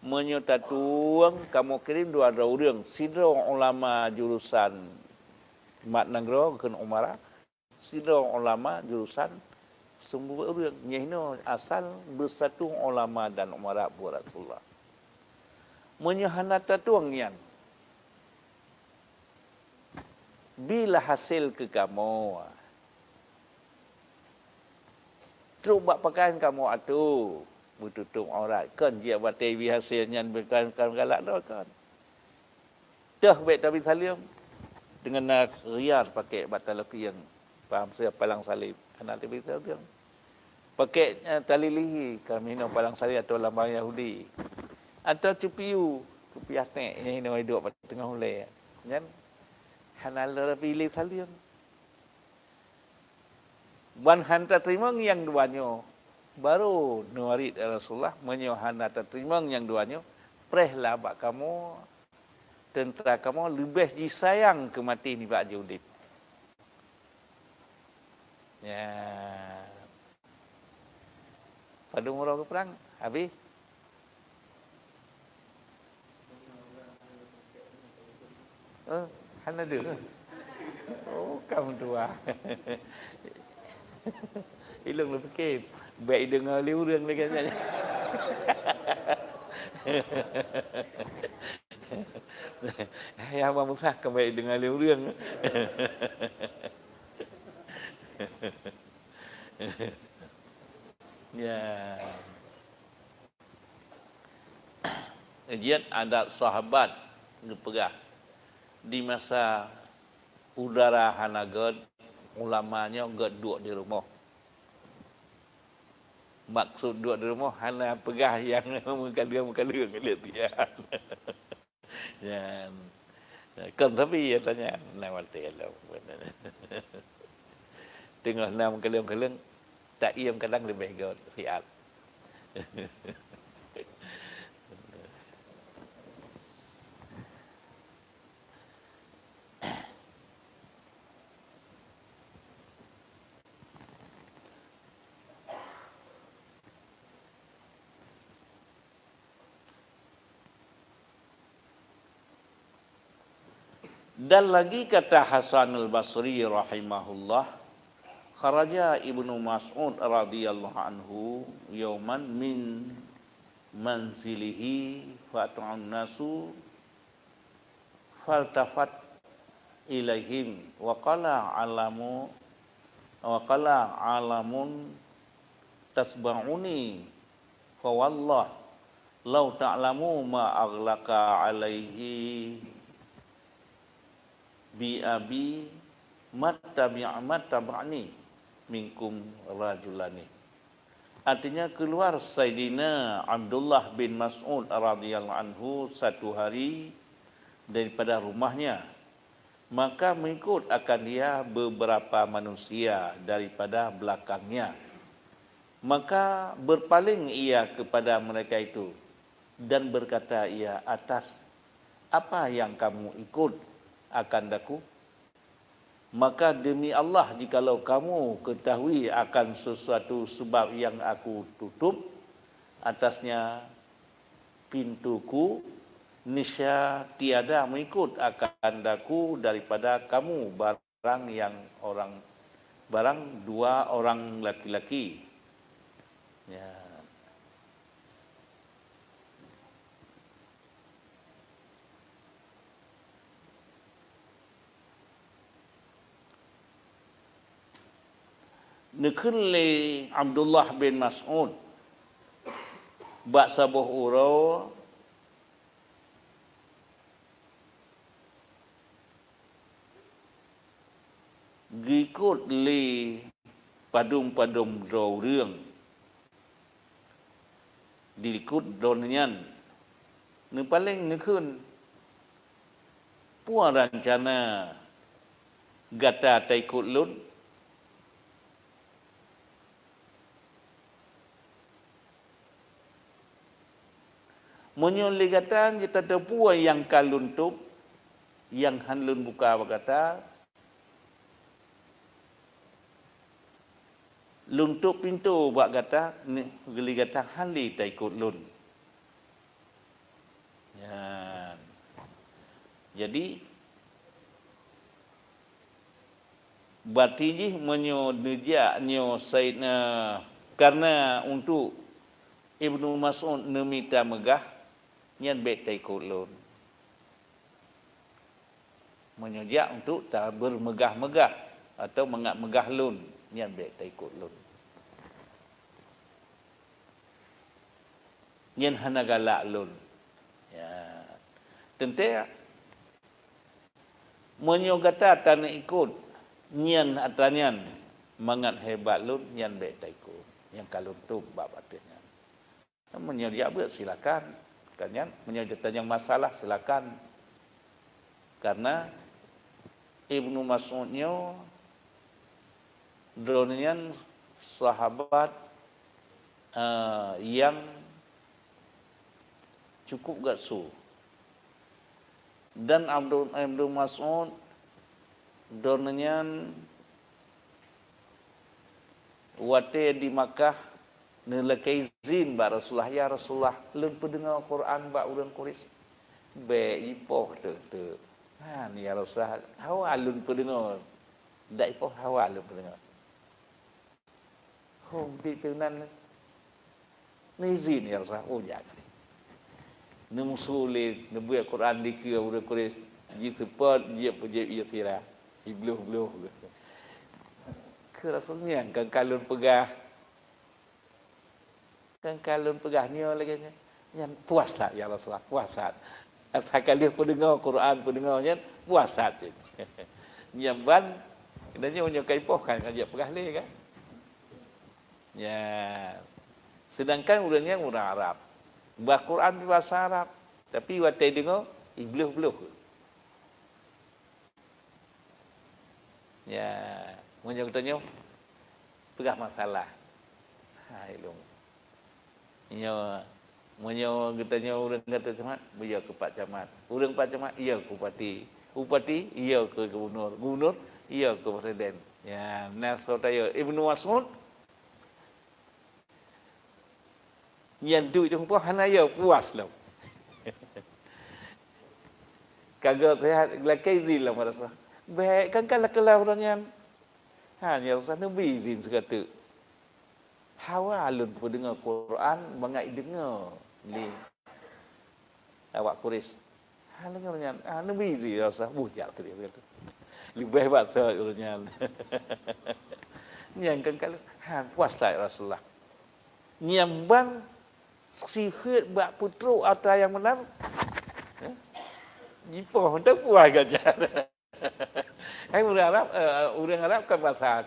Menyotatuang kamu kirim dua orang sidro ulama jurusan mat nanggro ken umara sidro ulama jurusan semua orang nyehno asal bersatu ulama dan umara buat Rasulullah. Menyahana tatuang yang bila hasil ke kamu coba pakaian kamu atu bertutup aurat kan dia batai hasilnya bukan galak dah kan dah baik tapi salim dengan nak rias pakai batal yang faham saya palang salib anak tapi salim pakai tali lihi kami no palang salib atau lambang Yahudi atau cupiu cupi asnek yang ini hidup pada tengah hulai kan hanal pilih salim Wan hantar terima yang duanya baru nuarit Rasulullah menyohana terima yang duanya prehlah bak kamu tentera kamu lebih disayang ke mati ni bak judip ya pada umur ke perang habis hana dia oh kamu tua Ilung lu fikir baik dengar liurang lagi saja. Ya abang besar baik dengar liurang. Ya. Kemudian ada sahabat berperang di masa udara hanagad ulamanya enggak duduk di rumah. Maksud duduk di rumah hana pegah yang muka-muka lihat dia. Dan kan tapi ya tanya nama telo. Tengah nam keleng tak iam kadang lebih god siat. Dan lagi kata Hasan al-Basri rahimahullah, kharaja Ibnu Mas'ud radhiyallahu anhu yauman min manzilihi fat'un nasu faltafat ilaihim wa qala alamun tasba'uni fa wallah law ta'lamu ma aghlaqa alaihi bi abi mattaba'ni minkum rajulani. Artinya keluar Sayyidina Abdullah bin Mas'ud radhiyallahu anhu satu hari daripada rumahnya, maka mengikut akan dia beberapa manusia daripada belakangnya. Maka berpaling ia kepada mereka itu dan berkata ia, atas apa yang kamu ikut akan daku? Maka demi Allah, jikalau kamu ketahui akan sesuatu sebab yang aku tutup atasnya pintuku, niscaya tiada mengikut akan daku daripada kamu barang dua orang laki-laki. Ya. นึกขึ้นเลยอับดุลลาห์บินมัสอูดบะซาบุฮูโรgikut li padum-padum รื่องdiikut donyan nu paling nekun puan rencana gata taikut lun Munyon ligatan kita tepua yang kaluntup yang hanlun buka kata luntup pintu buat kata ni ligatan hali tak ikut lun. Ya. Jadi batiji menyo nejak nyo Saidna karena untuk Ibnu Mas'ud nemita megah nyan bet tai kulun. Menyejak untuk tak bermegah-megah atau megah lun nyan bet tai kulun. Nyan hana galak lun. Ya. Tentu menyogata tanah ikut nyan atanyan mangat hebat lun nyan bet tai kulun. Yang kalun tu bab artinya. Menyejak ber silakan. Kan menyebutkan yang masalah silakan. Karena Ibnu Mas'udnya dronian sahabat yang cukup gatsu. Dan Ibnu Mas'ud dronian wate di Makkah nelakai izin ba Rasulullah ya Rasulullah lun pendengar Quran ba urang Quraisy be ipoh tu ha ni ya Rasulullah hawa lun pendengar dak ipoh hawa lun pendengar hom di tenan ni izin ya Rasulullah oh jangan ni musuli ni buat Quran di ke urang Quraisy ji support je je ia sira ibluh ke Rasulnya kan kalun pegah kan kalun pegahnya lagi yang puasa ya Rasulullah puasa asalkan dia pendengar Quran pendengarnya puasa nyamban dan dia punya kaipoh kan dia pegah le kan ya sedangkan urangnya orang Arab bah Quran bahasa Arab tapi watai dengar ibluh ya punya katanya pegah masalah hai long Menyo katanya orang kata camat, dia ke Pak Camat. Orang Pak Camat, ia ke Bupati. Bupati, ia ke Gubernur. Gubernur, ia ke Presiden. Ya, nasotaya Ibnu Mas'ud. Yang tu jumpa hanaya puas lah. Kagak sehat, lakai zil lah merasa. Baik, kan kalau orang yang hanya usah nabi izin sekata. Hawa alun pun dengar Quran, bangai dengar ni awak Quraisy. Hal dengarnya, nabi zi rasa bujak tu dia kata. Lebih hebat seorangnya. Yang kan kalau puasa Rasulullah. Nyambang sihir bak putru atau yang benar. Jipo hendak puas gajah. Hai orang Arab kan bahasa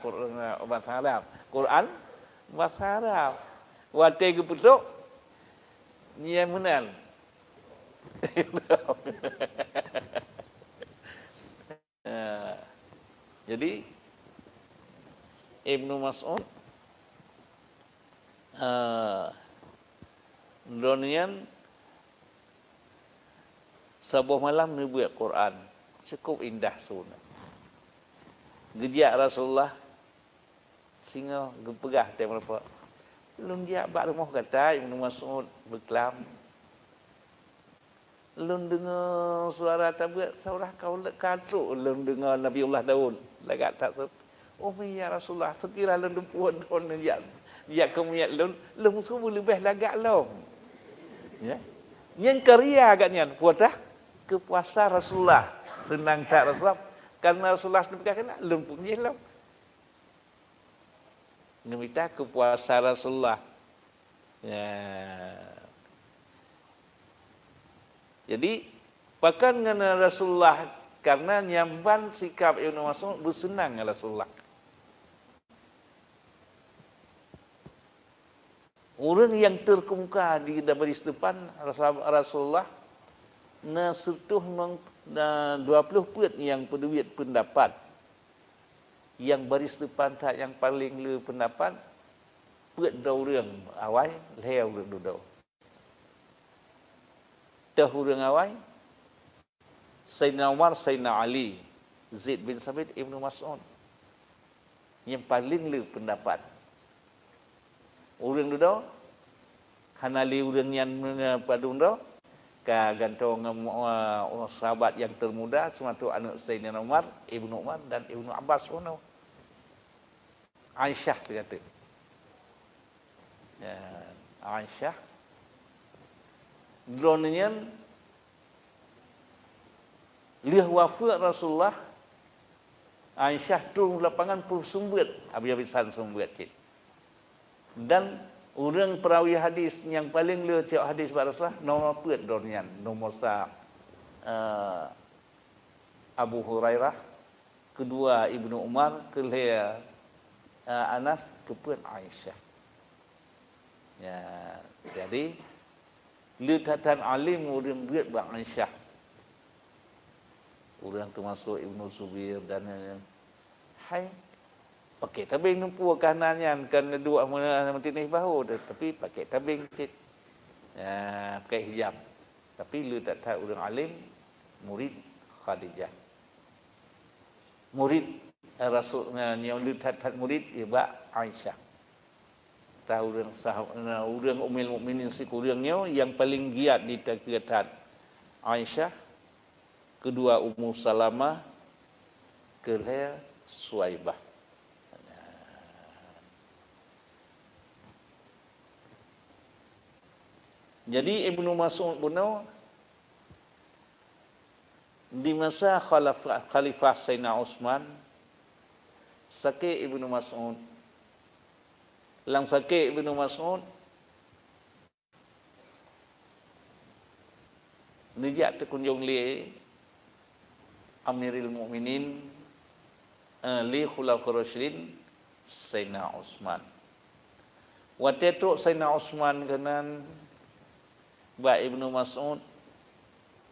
Arab. Quran bahasa Arab. Wate ke putuk ni yang menang. Jadi Ibnu Mas'ud donian sebuah malam ni buat Quran cukup indah sunat. Gejak Rasulullah sehingga gepegah tema apa. Lun dia bak rumah kata Ibnu Mas'ud berkelam. Lun dengar suara tabut saurah kau katruk lun dengar Nabiullah Daud lagat tak sep. Oh ya Rasulullah sekira lun puan don dia kemudian lun semua lebih lagak lom. Ya. Yang karya agaknya puasa ke puasa Rasulullah. Senang tak Rasulullah karena Rasulullah sebutkan lun punya lom. Meminta ke puasa Rasulullah. Ya. Jadi bahkan dengan Rasulullah karena nyamban sikap Ibnu Mas'ud bersenang dengan Rasulullah. Orang yang terkemuka di baris depan Rasulullah nasetuh 20 put yang peduit pendapat. Yang baris depan tak yang paling le pendapat put dauរឿងawai leoរឿងdudau. Tah orang awai Sayyidina Umar, Sayyidina Ali, Zaid bin Sabit, Ibnu Mas'ud. Yang paling le pendapat. Orang dudau hanali orang yang padung dau ka gantong sahabat yang termuda sematu anak Sayyidina Umar, Ibnu Umar dan Ibnu Abbas pun. Aisyah kata. Ya, Aisyah dronnya liah wafat Rasulullah. Aisyah turun lapangan pun sumbat habis-habisan sumbat cik. Dan orang perawi hadis yang paling lihat cik hadis Rasulullah nomor put dronnya nomor Abu Hurairah, kedua Ibnu Umar, kelihatan Anas, keput Aisyah. Ya, jadi lidatan alim orang buat bang Aisyah. Orang termasuk Ibnu Subir dan hai pakai tabing numpu kanannya kan dua mentinih bahu tapi pakai tabing cik. Ya, pakai hijab. Tapi lidatan orang alim murid Khadijah. Murid Rasulnya yang lidatan murid iba Aisyah. Tahu orang Ummul Mukminin sekurangnya yang paling giat di takdiratan Aisyah, kedua Ummu Salamah, kelihatan Suaibah. Jadi Ibnu Mas'ud punya di masa Khalifah Sayyidina Utsman, sakit Ibnu Mas'ud. Lang sakit Ibnu Mas'ud nijak terkunjung li Amirul Mukminin li Khulafaur Rasyidin Sayyidina Utsman. Waktu itu Sayyidina Utsman kanan ba Ibnu Mas'ud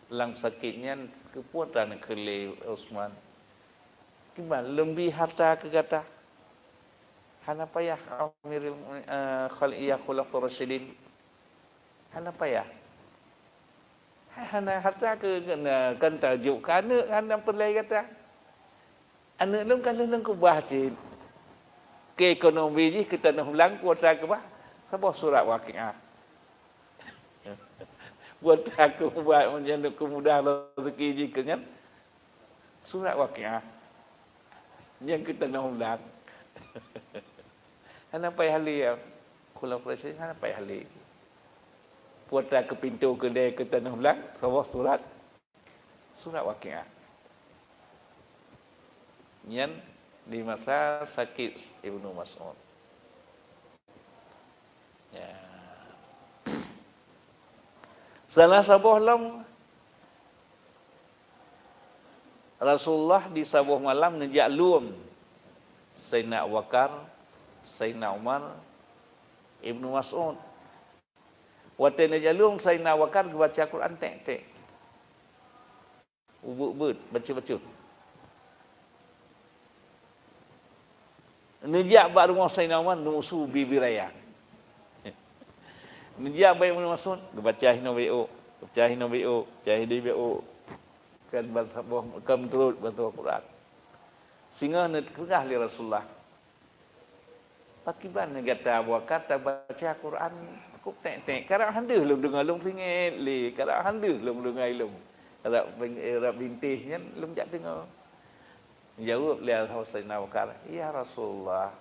lang sakitnya kepuatan ke li Utsman. Gimana lebih harta ke kata hana payah Amirul Khulafaur Rasyidin. Hana payah. Hana harta ke kan tajuk kana hana perlai kata. Anak lum kan lum ke bah cik. Ke ekonomi ji kita nak ulang kuota ke bah. Sabah surat Waqiah. Buat aku buat macam aku mudah rezeki ji kan. Surat Waqiah. Yang kita nak ulang. Hana payah hali ya. Khulafaur Rasyidin hana payah hali. Puata ke pintu kedai ke tanah ulang, sawah surat Waqiah. Yang di masa sakit Ibnu Mas'ud. Ya. Salah sabuh lam Rasulullah di sabuh malam nejak lum Sayyidina Abu Bakar, Sayyidina Umar, Ibnu Mas'ud. Waktu nejak lum Sayyidina Abu Bakar baca Quran tek-tek. Ubud-ubud, baca-baca. Nejak bak rumah Sayyidina Umar nusu bibi raya. Nejak baik Ibnu Mas'ud baca hina BO, baca hina BO, baca hina BO. Kan baca kam turut baca Quran. Sehingga nak kerah li Rasulullah. Pakiban kata Abu Bakar tak baca Quran kuk tek-tek. Karak handuh lum dengar lum singit li. Karak handuh lum dengar lum. Karak bintihnya lum jak dengar. Jawab lihat Sayyidina Abu Bakar, "Ya Rasulullah,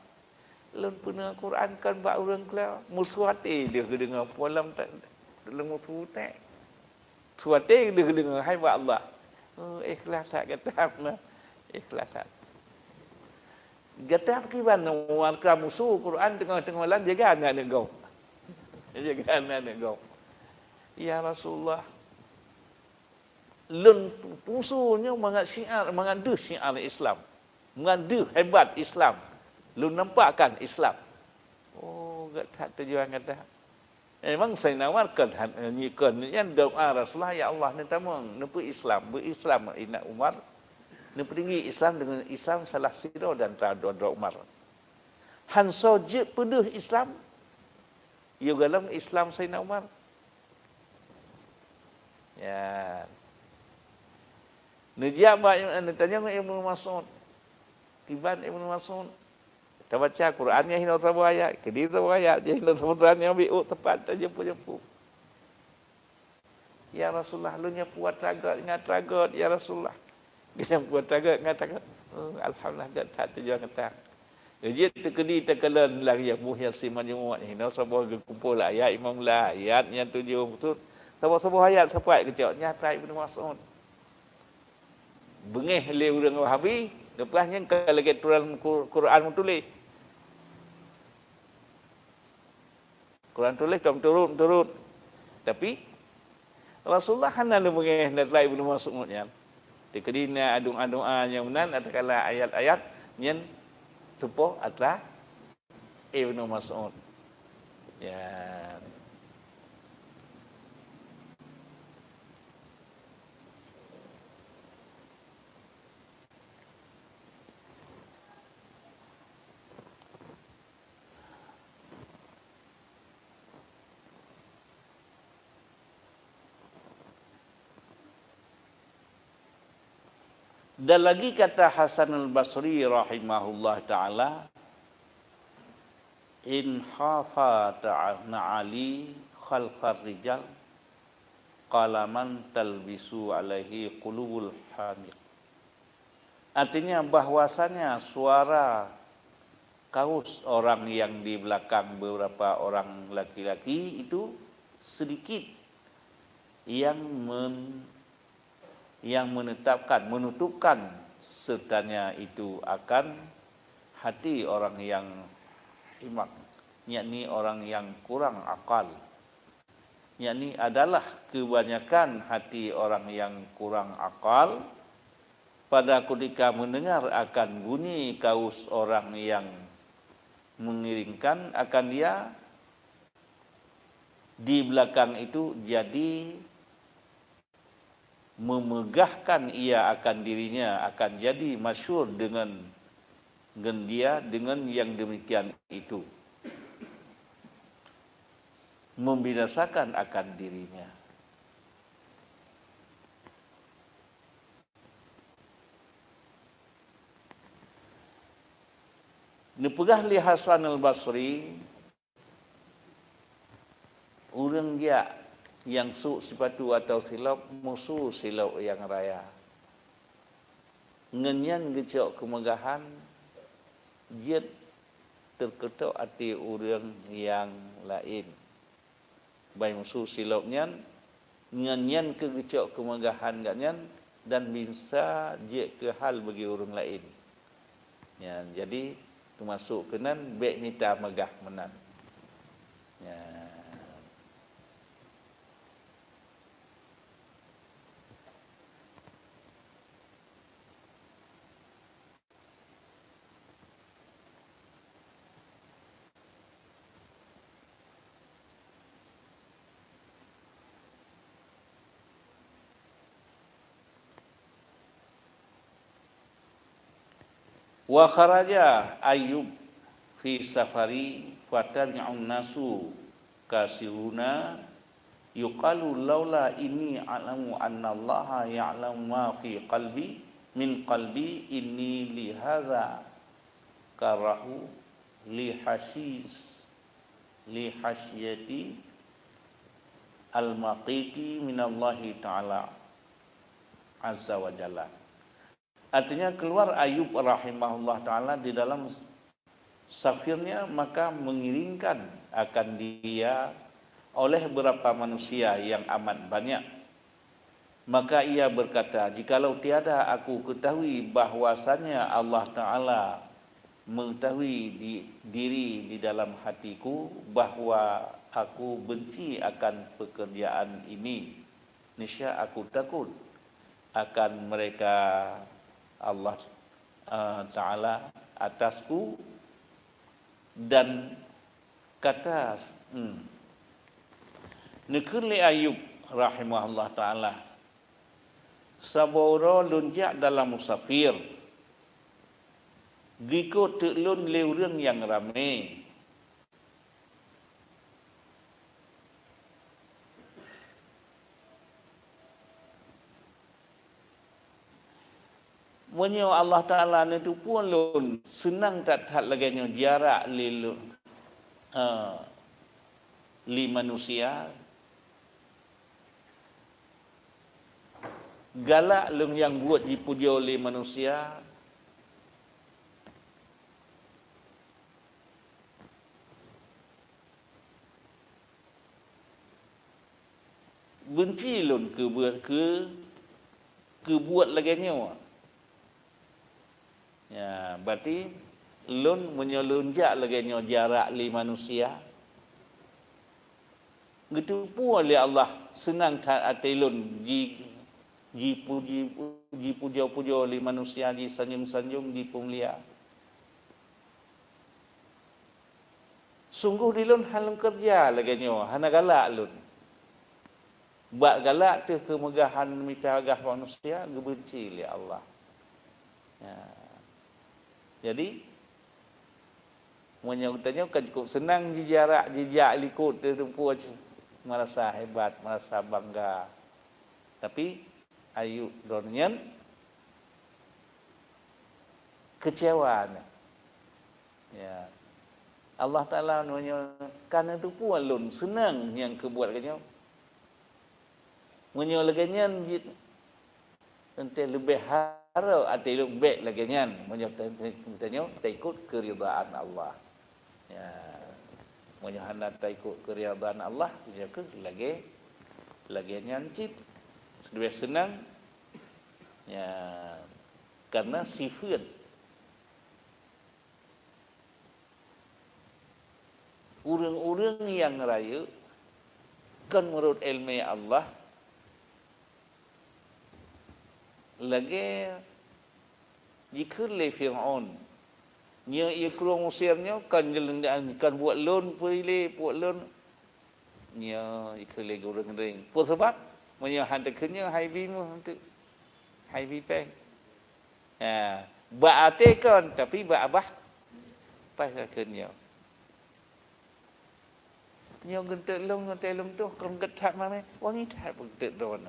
lum puna Quran kan bak urang kela muswati dia kedengar polam tak lum futek. Suate dia kedengar hai ba Allah. Oh, ikhlas tak kata apa. Ikhlas tak. Gata kiban warka musuh Quran tengah-tengah malam jaga anak negau. Jaga anak negau. Ya Rasulullah, lun musuhnya mengat syiar, mengadu syiar Islam. Mengadu hebat Islam. Lun nampakkan Islam. Oh, tak tujuan kata. Memang saya nawarkan nyikan yang doa Rasulullah, ya Allah ni tamang nepu Islam, berislam ina Umar. Ni tinggi Islam dengan Islam salah siro dan dua Umar. Han soje peduh Islam. Yo galam Islam Sayyidina Umar. Ya. Nijaba tanya Ibnu Mas'ud. Tiban Ibnu Mas'ud. Kita baca Qurannya hina tabu ayat, kedi tabu ayat, je hina tabu Qurannya biu tepat aja jempu. Ya Rasulullah, lu nya puat ragat ingat ragat ya Rasulullah. Dia puat ragat ingat ragat. Alhamdulillah dak tak tujuan kata. Jadi tekedi tekalan lagi yang muhya siman jumuat hina sabah kumpul ayat imam lah ayat yang 7 betul. Sabah ayat sampai kecok nyata Ibnu Mas'ud. Bengih le urang Wahabi, lepasnya kalau lagi Quran tulis. Quran tulis kam turun. Tapi Rasulullah hana le bengih nak lai Ibnu Mas'ud nya. Dikadina adung-adungan yang menan atakala ayat-ayat nyen sepuh atlah Ibnu Mas'ud. Ya. Dan lagi kata Hasan al-Basri rahimahullah ta'ala, in khafa ta'ana ali khalfar rijal qalaman talbisu alaihi qulubul hamid. Artinya bahwasanya suara kaus orang yang di belakang beberapa orang laki-laki itu sedikit yang menutupkan sertanya itu akan hati orang yang himak, yakni orang yang kurang akal, yakni adalah kebanyakan hati orang yang kurang akal pada ketika mendengar akan bunyi kaus orang yang mengiringkan, akan dia di belakang itu jadi memegahkan ia akan dirinya, akan jadi masyhur dengan dia dengan yang demikian itu, membinasakan akan dirinya. Nepegah li Hasan al-Basri, urang dia yang su sepatu atau silap musuh silap yang raya. Ngenyan gecok kemegahan, jet terketok hati orang yang lain. Baik musuh silapnya, ngenyan ke gecok kemegahan ganyan dan bisa jet ke hal bagi orang lain. Ya, jadi termasuk kenan baik nita megah menan. Ya. Wa kharaja Ayyub fi safari fatarja'un nasu kasiruna yuqalu laula inni a'lamu anna Allah ya'lamu ma fi qalbi min qalbi inni li hadza karahu li hasyati al-maqiti min Allah ta'ala azza wa jalla. Artinya keluar Ayub rahimahullah ta'ala di dalam safirnya, maka mengiringkan akan dia oleh beberapa manusia yang amat banyak. Maka ia berkata, jikalau tiada aku ketahui bahwasanya Allah Ta'ala mengetahui diri di dalam hatiku bahawa aku benci akan pekerjaan ini. Niscaya aku takut akan mereka Allah Ta'ala atasku. Dan kata Nekeli Ayub rahimahullah ta'ala, saboro lunjak dalam musafir, giko teklun leureng yang ramai. Menyo Allah Ta'ala ni tu pun lun senang tak lagi jarak li manusia. Galak lung yang buat dipuja oleh manusia. Benci lun ke buat laganya. Ya, berarti lun menyelunjak laganya jarak li manusia. Gitu pun oleh Allah senang hati lun puja oleh manusia, sanjung-sanjung, pemulia. Sungguh di lun halung kerja laganya, hana galak lun. Bak galak tu kemegahan mitagah manusia, gebenci oleh Allah. Ya. Jadi menyebutnya kan cukup senang jejak likut tertempuh merasa hebat, merasa bangga. Tapi Ayub Dornian kecewa. Ya. Allah Ta'ala karena itu pun lun senang yang kebuatkannya. Menyolaganya nanti lebih harap atau lebih lagi nyan menyatakan tak ikut keridaan Allah. Ya, menyahana tak ikut keridaan Allah dia ke lagi nyan cip lebih senang. Ya, karena sifat orang-orang yang raya kan menurut ilmu Allah lagi jika le Fir'aun nya ia keluar Mesirnya kan buat loan buat loan nya jika le orang ring apa sebab nya hantakannya hai bi peng ba ate kan tapi ba abah pai akhirnya nya gentek long tu kan getak mame wangi tak gentek don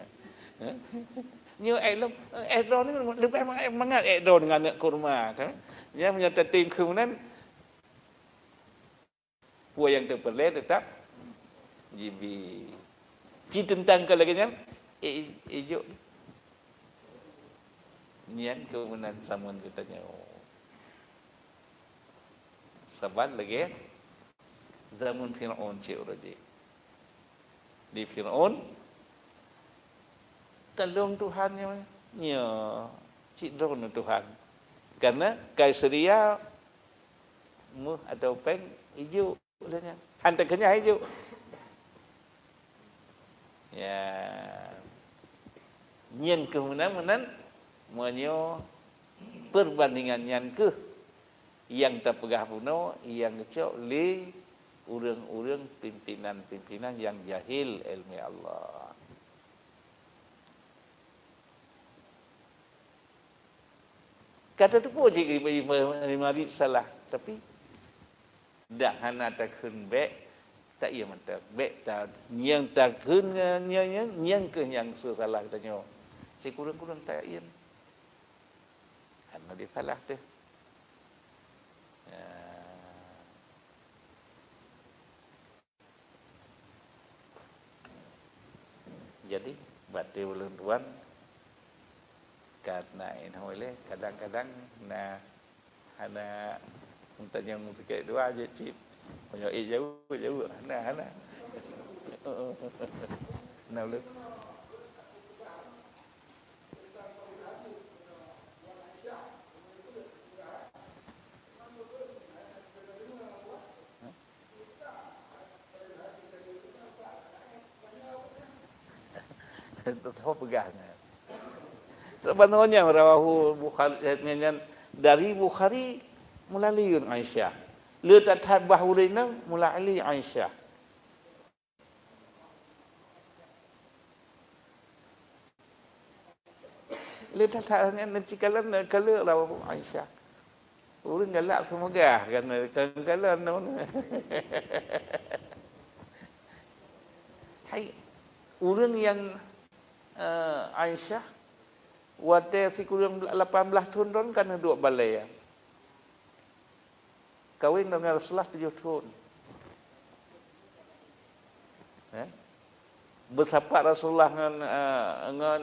như Edron ni lebih mengat Edron dengan anak kurma kan. Dia menyata tim kemudian puan yang terpilih tetap GB. Cerita tentang kelaginya hijau. Nian kemudian samun katanya. Sabat lagi zaman Fir'aun cik uradi. Di Fir'aun tolong Tuhan nya cidron Tuhan karena Kaisaria atau peng hijau olehnya hantakannya hijau ya nyen kemudian menyo perbandingan nyan ke yang terpegah puno yang kecok li urang-urang pimpinan-pimpinan yang jahil ilmu Allah. Kata tu pun jika mari salah tapi dak hana takun baik tak ia mata baik tak yang takun yang ke yang salah katanya si kurang-kurang tak ia hana dia salah tu ya. Jadi batu ulun tuan karena ini oleh kadang-kadang na hana untanya mungkin dua aja cip banyak jauh hana nah lu Tahu pegahnya. Sebenarnya rawahu Bukhari dari Bukhari melalui Aisyah. Le tatat bahurina melalui Aisyah. Le tatat nanti kalau rawahu Aisyah. Urang galak semegah kan kalau hai urang yang Aisyah wate si kurang 18 tahun don kan duduk balai. Kawin dengan Rasulullah 7 tahun. Bersahabat Rasulullah dengan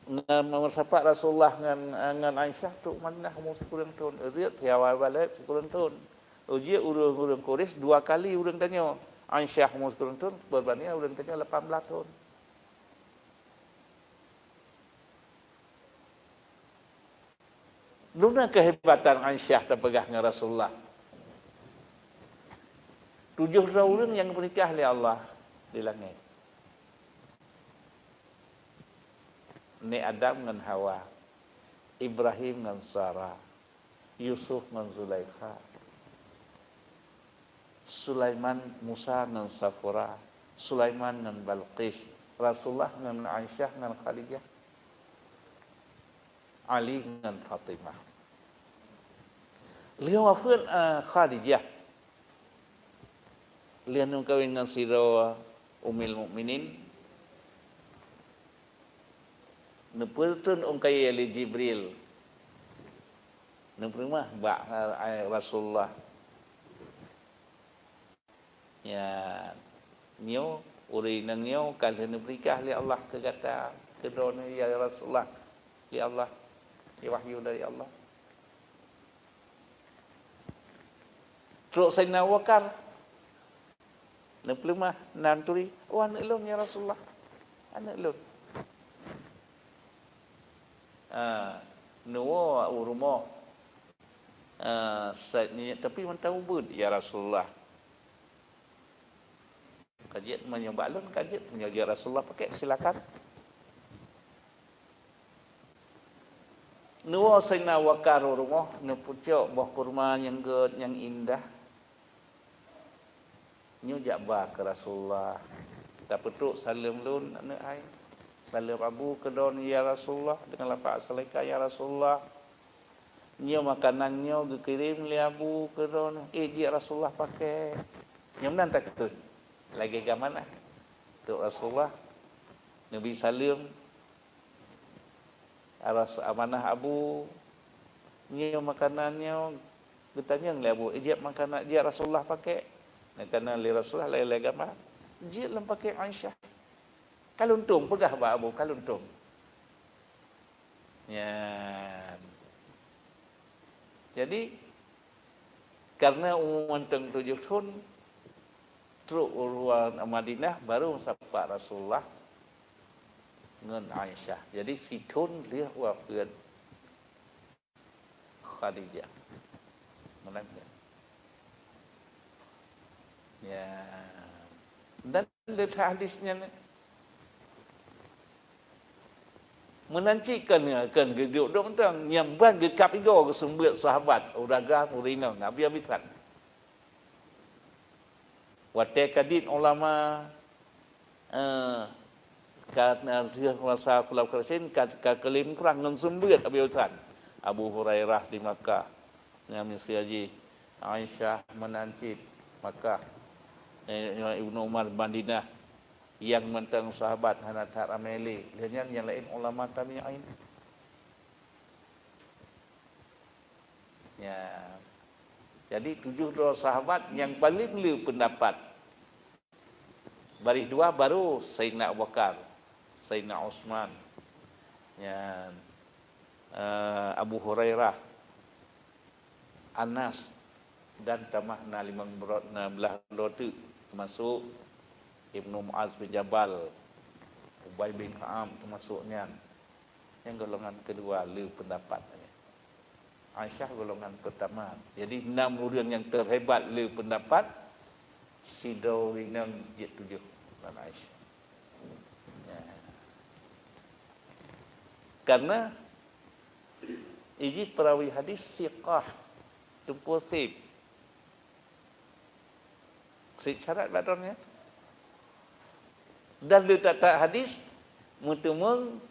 bersahabat Rasulullah dengan Aisyah tu mana umur 10 tahun. Riat tiawal balik 10 tahun. Uji urang Quraisy 2 kali urang tanya Aisyah umur 10 tahun, berbanding urang tanya 18 tahun. Luna kehebatan Aisyah terpegah dengan Rasulullah. 7 orang yang menikah oleh Allah di langit. Ni Adam dengan Hawa, Ibrahim dengan Sarah, Yusuf dengan Zulaikha, Sulaiman Musa dengan Safura, Sulaiman dengan Balqis, Rasulullah dengan Aisyah dengan Khadijah, Ali dengan Fatimah. Beliau wafat Khadijah. Beliau nak kahwin dengan sira Ummul Mukminin. Nepurtun ungkai ali Jibril. Nemprima ba Rasulullah. Ya, nyo uri nang nyo kalau berikah li Allah ke kata kedona ya Rasulullah. Ya Allah, ya wahyu dari Allah. Terus Sayyidina Abu Bakar neplemah nanturi, oh anak lun ya Rasulullah. Anak lun. Nuwa rumah. Tapi mentau bud ya Rasulullah. Kajian menyembah lun, kajian menyembah Rasulullah pakai silakan. Nuwa Sayyidina Abu Bakar rumah nepucok buah kurma yang good, yang indah. Nyu jabah ke Rasulullah. Tak petuk salam lun anak ai. Salam abu kedon ya Rasulullah dengan lafaz assalaika ya Rasulullah. Nyu makanan nyu dikirim li abu kedon dia Rasulullah pakai. Nyu nan tak ketun. Lagi ke mana? Tu Rasulullah Nabi salam aras amanah abu nyu makanannya bertanya li abu dia makanan dia Rasulullah pakai. Kerana li Rasulullah lain agama. Dia lam pakai Aisyah. Kaluntung pegah ba abu kaluntung. Ya. Jadi karena umuman teng 7 tahun truk uruan Madinah baru sampai Rasulullah dengan Aisyah. Jadi situn dia wafat Khadijah. Menangnya. Ya. Dan lihat hadisnya menancikan kan geduk dong tang nyamban ke kap igo ke sumber sahabat uraga murina Nabi abitan. Wate kadin ulama karena dia kuasa kulab kersin kelim kurang ngan sumber abitan. Abu Hurairah di Makkah dengan Haji Aisyah menancit Makkah. Ibnu Umar Madinah yang mentang sahabat Hanat Ameli dan yang lain ulama tabi'in. Ya. Jadi 7 sahabat yang paling liu pendapat. Baris 2 baru Sayyidina Abu Bakar, Sayyidina Utsman, ya, Abu Hurairah, Anas dan tamah na 15 lotu termasuk Ibnu Muaz bin Jabal, Ubay bin Ka'ab termasuknya. Yang golongan kedua liu pendapat. Aisyah golongan pertama. Jadi 6 orang yang terhebat liu pendapat. Sidau rinang jet 7 dan Aisyah. Karena iji perawi hadis siqah, tumpu sip. Sip syarat badannya. Dan dia tak hadis mutumung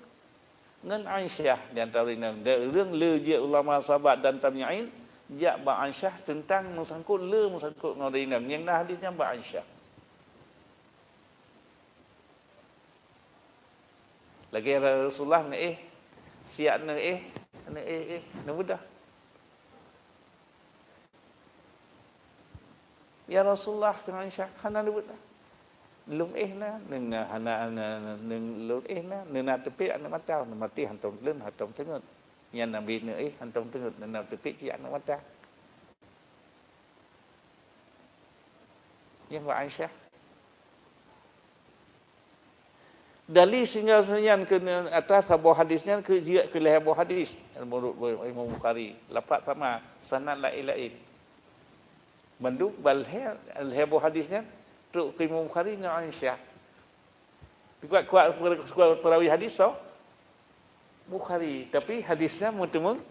dengan Aisyah di antara ini.រឿងលើជាឧឡាមាសាហាប dan tabi'in ya ba Aisyah tentang mesangkut dengan ini. Yang dah hadisnya ba Aisyah. Lagi Rasulullah ni siap ni mudah. Ya Rasulullah dengan Aisyah hana mudah. Lung na neng hana neng lung na neng na tepi anak mata mati hantam lun hantam tengut yang nabi ni hantam tengut neng na tepi ki anak mata yang wa Aisyah dalil sehingga yang ke atas sebuah hadisnya ke dia ke leher sebuah hadis menurut Imam Bukhari lapat sama sanad lain banduk balher leher sebuah hadisnya tu Imam Bukhari dengan Aisyah. Kuat perawi hadis so Bukhari, tapi hadisnya bertemu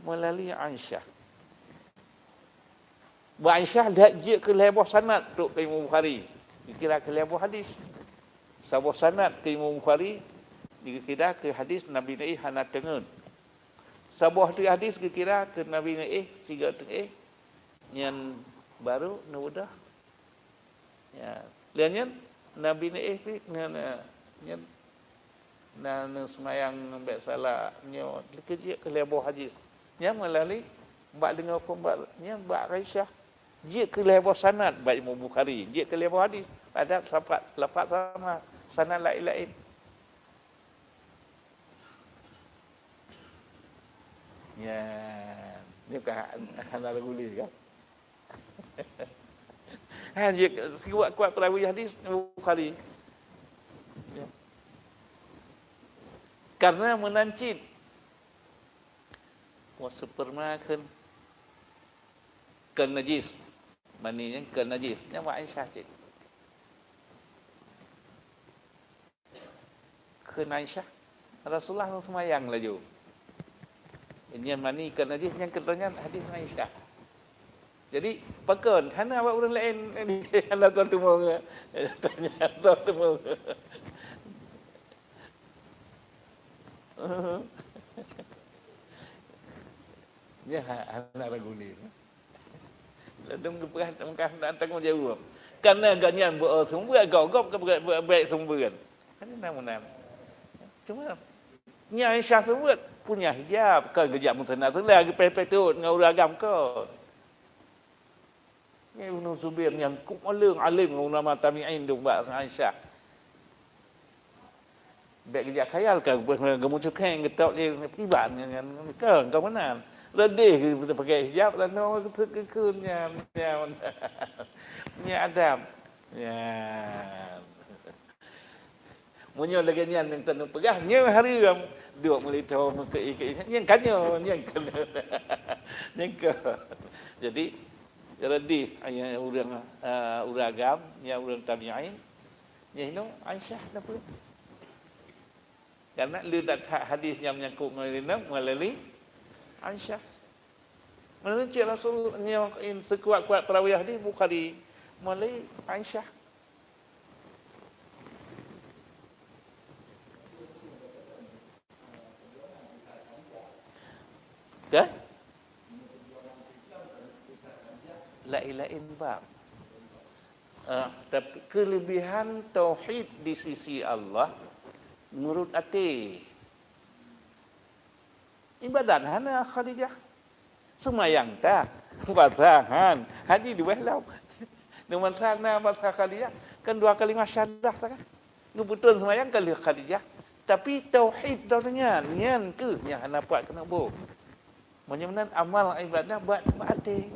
melalui Aisyah. Aisyah dah je ke lebar sanad tu Imam Bukhari. Dikira ke lebar hadis. Sebuah sanad ke Imam Bukhari dikira ke hadis Nabi Nabi hana tengun. Sebuah hadis dikira ke Nabi Nabi siga tengah yang baru nudah. Ya, lihatnya Nabi ni ngan semayang ambek salah nyo kerja ke lebar hadis. Nya melalui bak dengar pembaliknya bak Aisyah. Dia ke lebar sanad bak Imam Bukhari, dia ke lebar hadis. Ada lapat sama sanad lain-lain. Ya, ni bukan hana regulis kan. Dia kuat perawi hadis Bukhari. Ya. Karena menancip supermakan ke najis. Maninya ke najis. Yang Aisyah cik. Ke Aisyah. Rasulullah semayang laju. Ini yang mani ke najis. Yang ketanya hadis Aisyah. Jadi, pakon, hana awak orang lain hana tuan temu tanya tuan temu. Ya, hana ragu ni. Lalu mengkah tanggung jawab. Karena agaknya buat sumber gop baik sumber kan. Hana nama. Cuma nya Aisyah sebut punya hijab ke gejak musnah tu lagi pepetut dengan orang agam ke. Ni Ibnu Zubair yang kumaleng alim ulama tabi'in tu buat Aisyah. Baik kerja khayal ke gemuncul kan getok dia tiban dengan ke kau mana? Lebih kita pakai hijab dan no kekunnya Adam. Ya. Munyo lagi ni yang tenu pegah nya hari ram duk melitau ke yang kanyo yang ke. Jadi Radih ayat orang agam, yang orang tabi'in, yang itu Aisyah dah pun. Karena lihat hadis yang menyangkut melalui Aisyah. Melalui Cik Rasul yang sekuat-kuat perawi hadis Bukhari melalui Aisyah. Kan? Lain-lain bab. Tapi kelebihan tauhid di sisi Allah menurut ati. Ibadat hana Khadijah. Semayang tak? Batangan. Haji dua lau. Dengan sana masa Khadijah kan 2 kali masyadah tak? Ngebetul semayang kali Khadijah. Tapi tauhid dalnya nian ke yang hana buat kena bu. Menyamanan amal ibadah buat ati.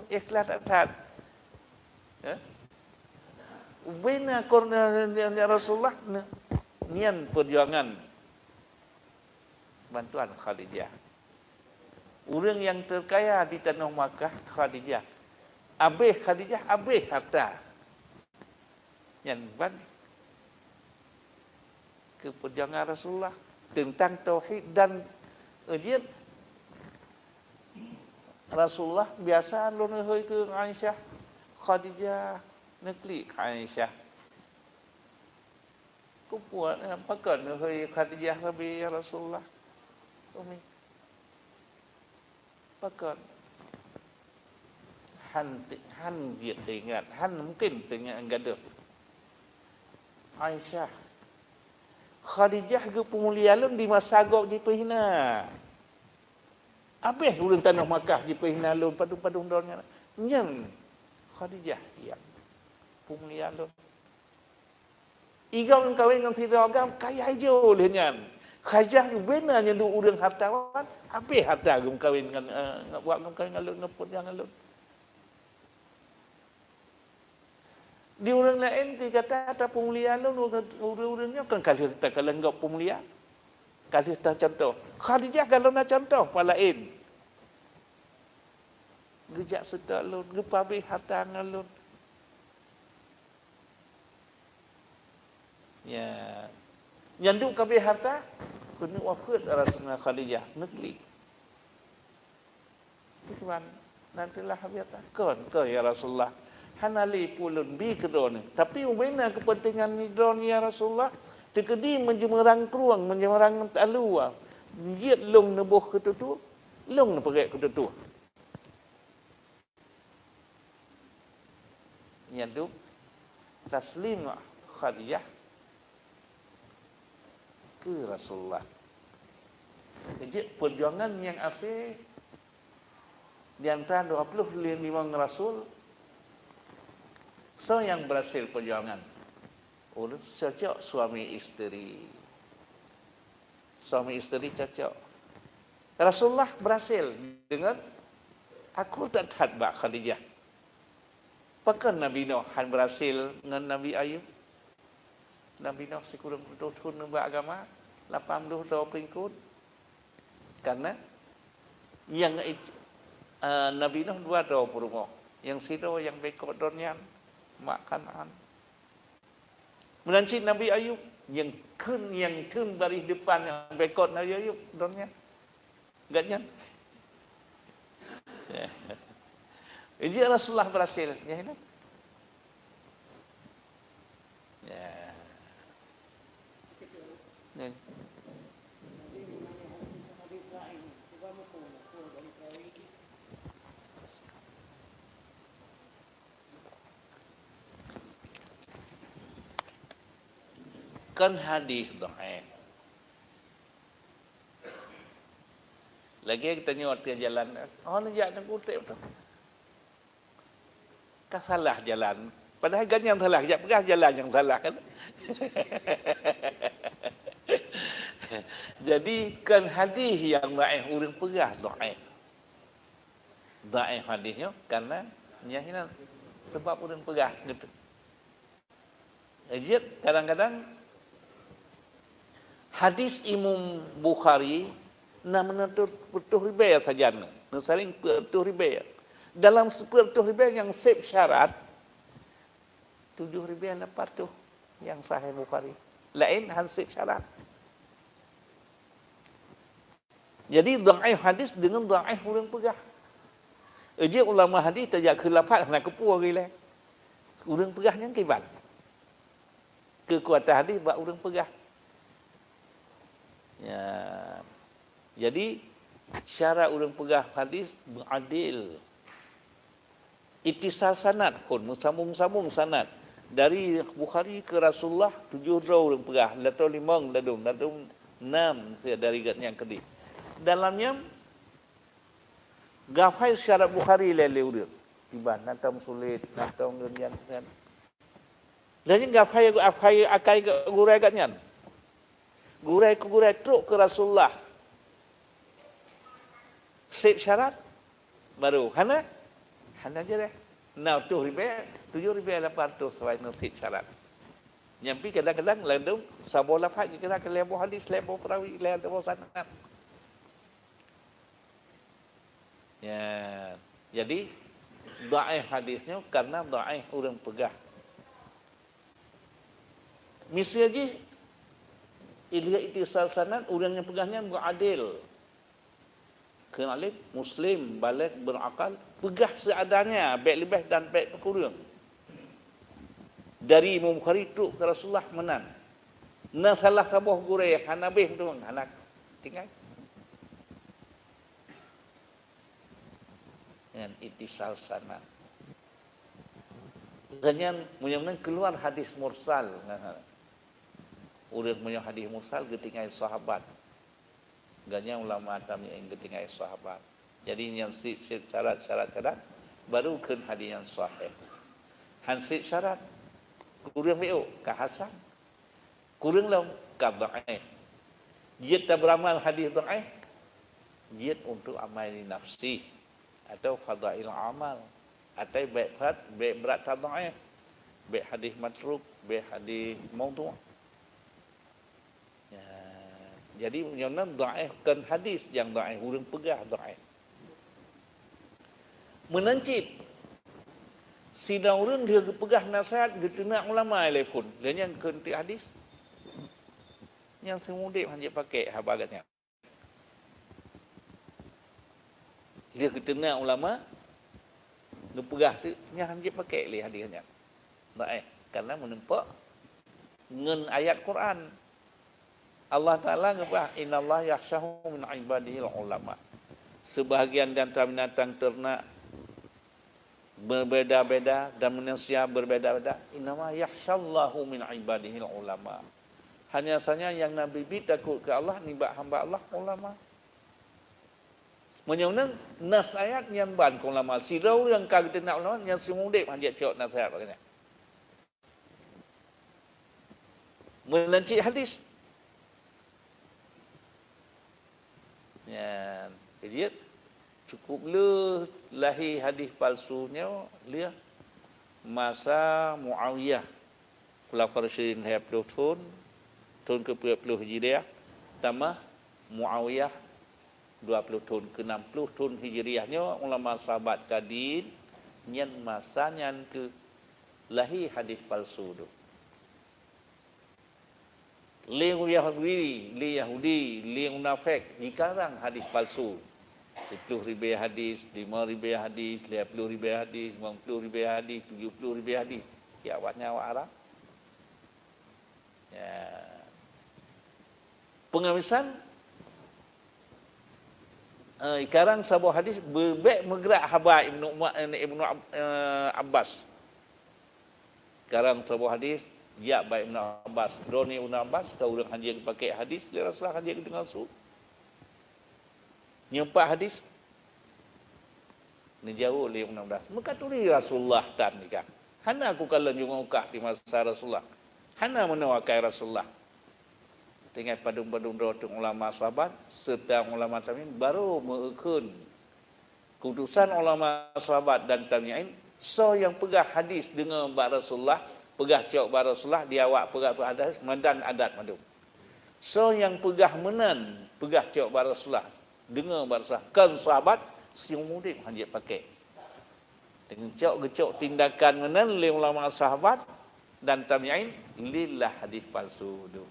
Ikhlas tak. Ya. Bina korna Rasulullah nian perjuangan bantuan Khadijah. Orang yang terkaya di tanah Makkah Khadijah. Habis Khadijah, habis harta. Yang ban ke perjuangan Rasulullah tentang tauhid dan dia Rasulullah biasa lu ngehoi ke Aisyah, Khadijah nekli Aisyah. Ku buat apa kan ngehoi Khadijah lebih ya Rasulullah. Umi. Pakan han dia ingat, han mungkin tengah gaduh. Aisyah Khadijah ke pemuliaan di masa agak di pehina. Habis ulun tanah Makkah di pehina lun padu-padu dornya. Nyang Khadijah ya. Pemuliaan lun. Igam kawin dengan tidak agam kaya aja olehnya. Khadijah benar yang duk urang hartawan, habis harta gum kawin dengan buat gum kawin dengan lun ngeput jangan lun. Di orang lain dia kata ada pemuliaan lu urang-urangnya kan kalau kita kalau enggak pemuliaan. Kalau kita contoh, Khadijah kalau nak contoh palain. Gejak sedar lu, gepabi harta ngalun. Ya. Nyanduk kabe harta kena wafat Rasulullah Khadijah negeri. Tuan nantilah habiata. Kon ya Rasulullah. Hanali pulun bi kedon. Tapi ubena kepentingan ni don ya Rasulullah. Tekedi menjemerang keruang, menjemerang talua. Giat long nebuh ketutu, long neperek ketutu. Nyaduk taslim Khadijah ke Rasulullah. Jadi perjuangan yang asli di antara 25 Rasul, so yang berhasil perjuangan. Urut cocok suami isteri. Suami isteri cocok. Rasulullah berhasil dengan aku tak hadbak Khadijah. Pakan Nabi Nuh han berhasil dengan Nabi Ayub. Nabi Nuh sekurang betul-betul nubah agama 80 tahun pengikut. Karena yang Nabi Nuh 2 tahun perumah. Yang sido yang bekok donyan mak Kanaan. Menanci Nabi Ayub yang kun baris depan yang bekot Nabi Ayub donnya. Gatnya. Jadi Rasulullah berhasil. Ya ini. Ya. Ya. Kan hadis dhaif. Lagi kita nyot ke jalan. Oh nak jalan kutip tu. Kan salah jalan. Padahal kan yang salah, jak pegah jalan yang salah kan. Jadi kan hadis yang dhaif urang pegah dhaif. Dhaif hadisnya karena nyahina sebab urang pegah gitu. Jadi kadang-kadang hadis Imam Bukhari namanya betul riwayat saja. Saling betul riwayat. Dalam 10 riwayat yang sep syarat 7 riwayat lepas tu yang sahih Bukhari. Lain hansip syarat. Jadi dhaif hadis dengan dhaif urang pegah. Eje ulama hadis tajak khilafat nak kepuah gila. Urang pegahnya kiban. Kekuatan hadis bak urang pegah. Ya. Jadi syarat urang pegah hadis beradil. Ittisal sanad pun sambung-sambung sanad dari Bukhari ke Rasulullah 7 urang pegah, atau 5 ladung 6 dari yang kedua. Dalamnya gafai syarat Bukhari lele urang. Tiba natam sulit, natam dunian kan. Dan gafai akai gurai katnya. Gurai truk ke Rasulullah. Sip syarat baru hana je dah. Now 7 ribu 800 sesuai nasib syarat. Nyampi kadang-kadang landung sabo lafaz kita ke lebo hadis, lebo perawi, lebo sanad. Ya. Jadi dhaif hadisnya karena dhaif urang pegah. Misalnya Ilha itisal sanad, orang yang pegahnya beradil. Kena alim, Muslim, balik, berakal, pegah seadanya, baik lebih dan baik kurang. Dari Imam Bukhari tu ke Rasulullah menang. Na salah sabuh gurih, hanabih tu, anak tinggal. Dengan itisal sanad. Ganyan munyang keluar hadis mursal. Urang punya hadis mursal ketinggai sahabat. Ganyan ulama tabi'in ketinggai sahabat. Jadi yang sip syarat baru ke hadis yang sahih. Hansip syarat kurang biu ka hasan. Kurang lau ka dhaif. Jid tak beramal hadis dhaif. Jid untuk amal nafsi atau fadail amal. Atau baik berat dhaif. Baik hadis matruk, baik hadis maudhu'. Jadi menyonang dhaifkan hadis yang dhaif, urang pegah dhaif. Menancip sidang urang dia pegah nasihat getena ulama telefon. Dan yang kenti hadis yang semudip hanya pakai habagatnya. Dia getena ulama dia pegah tu nya hanya pakai li hadisnya. Dhaif karena menempak ngen ayat Quran. Allah Ta'ala ngabah, innallaha yakhshahu min ibadihi ulama. Sebahagian di antara binatang ternak berbeda-beda dan manusia berbeda-beda. Innama yakhshallahu min ibadihi ulama. Hanya saja yang Nabi takut ke Allah, nibak hamba Allah, ulama. Menyunang nas ayat yang ban ke ulama. Sirau yang kagak nak ulama, yang semudip hanya cok nasihat bagainya. Melancik hadis. Ya, dia cukup le lahir hadis palsunya dia masa Muawiyah Khulafaur Rasyidin 20 tahun ke-20 Hijriah tambah Muawiyah 20 tahun ke-60 tahun Hijriahnya ulama sahabat kadin nyen masa nyen ke lahir hadis palsu tu. Li Yahudi, li munafik, dikarang hadis palsu. 10,000 hadis, 5,000 hadis, 50,000 hadis, 50,000 hadis, 70,000 hadis. Ya awaknya awak Arab. Ya. Pengamisan sekarang sebuah hadis berbek megrak haba Ibnu Abbas. Sekarang sebuah hadis ya baik Ibn Abbas, Doni Ibn Abbas, kau orang hanya pakai hadis, dia Rasulullah hanya dengan su. Nyempak hadis, ni jauh oleh Ibn Abbas. Maka tuli Rasulullah tan ni kan. Hana aku kalau juga ukah di masa Rasulullah. Hana menawakai Rasulullah. Tinggal padung-padung doa ulama sahabat, serta ulama tabi'in baru mengekun keputusan ulama sahabat dan tabi'in. So yang pegah hadis dengan Rasulullah, pegah cok Rasulullah, dia awak pegah hadis medan adat madu. So yang pegah menan, pegah cok Rasulullah dengan Rasulullah kan sahabat si mudik hanya pakai. Dengan cok tindakan menan oleh ulama sahabat dan tabi'in lillah hadis palsu tu.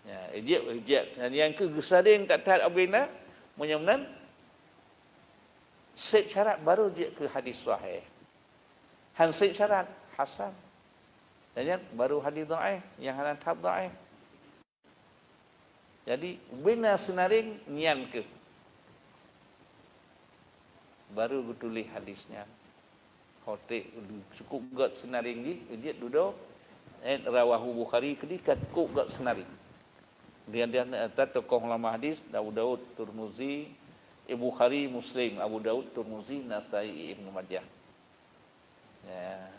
Ya, ejek. Dan yang kegesadin tak tahat abina menyamnan set syarat baru dia ke hadis sahih. Hansip syarat hasan. Dan baru hadis dhaif, yang halan tahap dhaif. Jadi bina senaring nian ke. Baru betulis hadisnya. Hotel cukup gat senaring ni, dia duduk rawahu Bukhari kedikat cukup gat senaring. Dia tokoh ulama hadis Daud, Tirmizi, Ibu Bukhari, Muslim, Abu Daud, Tirmizi, Nasai, Ibnu Majah. Ya.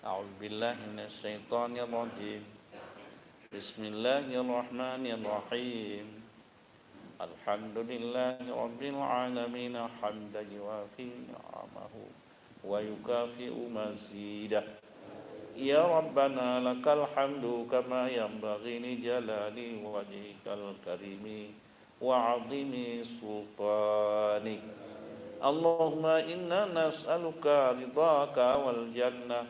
A'udzu billahi minasy syaithanir rajim. Bismillahirrahmanirrahim. Alhamdulillahi rabbil alamin hamdan yuwafi ni'amahu ويكافئ مزيده. يا ربنا لك الحمد كما ينبغي لجلال وجهك الكريم وعظيم سلطانك. اللهم إنا نسألك رضاك والجنة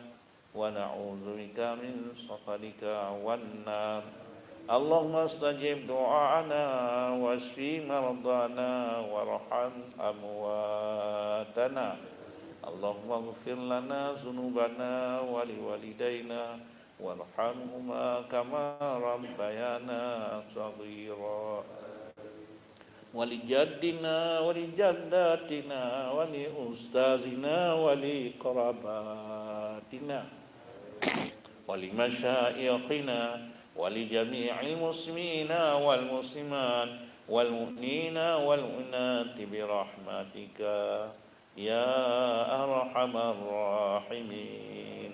ونعوذ بك من سخطك والنار. اللهم استجب دعاءنا واشف مرضانا وارحم أمواتنا. اللهم اغفر لنا ذنوبنا ولوالدينا وارحمهما كما ربيانا صغيرا. ولجدنا ولجداتنا ولأستاذنا ولقراباتنا ولمشايخنا ولجميع المسلمين والمسلمات والمؤمنين والمؤمنات برحمتك يا أرحم الراحمين.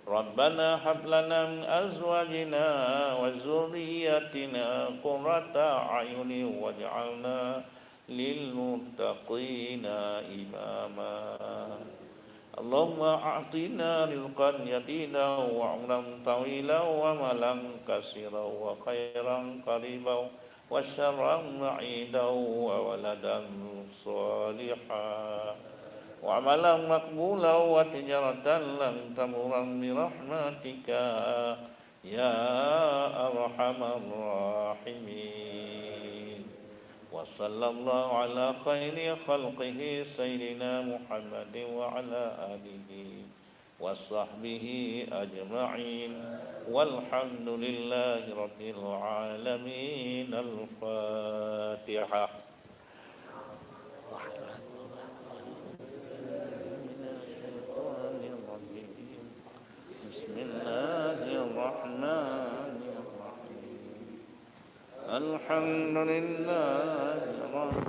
ربنا هب لنا من أزواجنا وذرياتنا قرة أعين واجعلنا للمتقين إماما. اللهم أعطنا رزقا يديدا وعمرا طويلا ومالا كثيرا وخيرا قريبا وشرا بعيدا وولدا صالحا وعملا مقبولا وتجارة لن تبور برحمتك يا أرحم الراحمين. وصلى الله على خير خلقه سيدنا محمد وعلى آله وصحبه أجمعين والحمد لله رب العالمين. الفاتحة. بسم الله الرحمن الرحيم. الحمد لله رب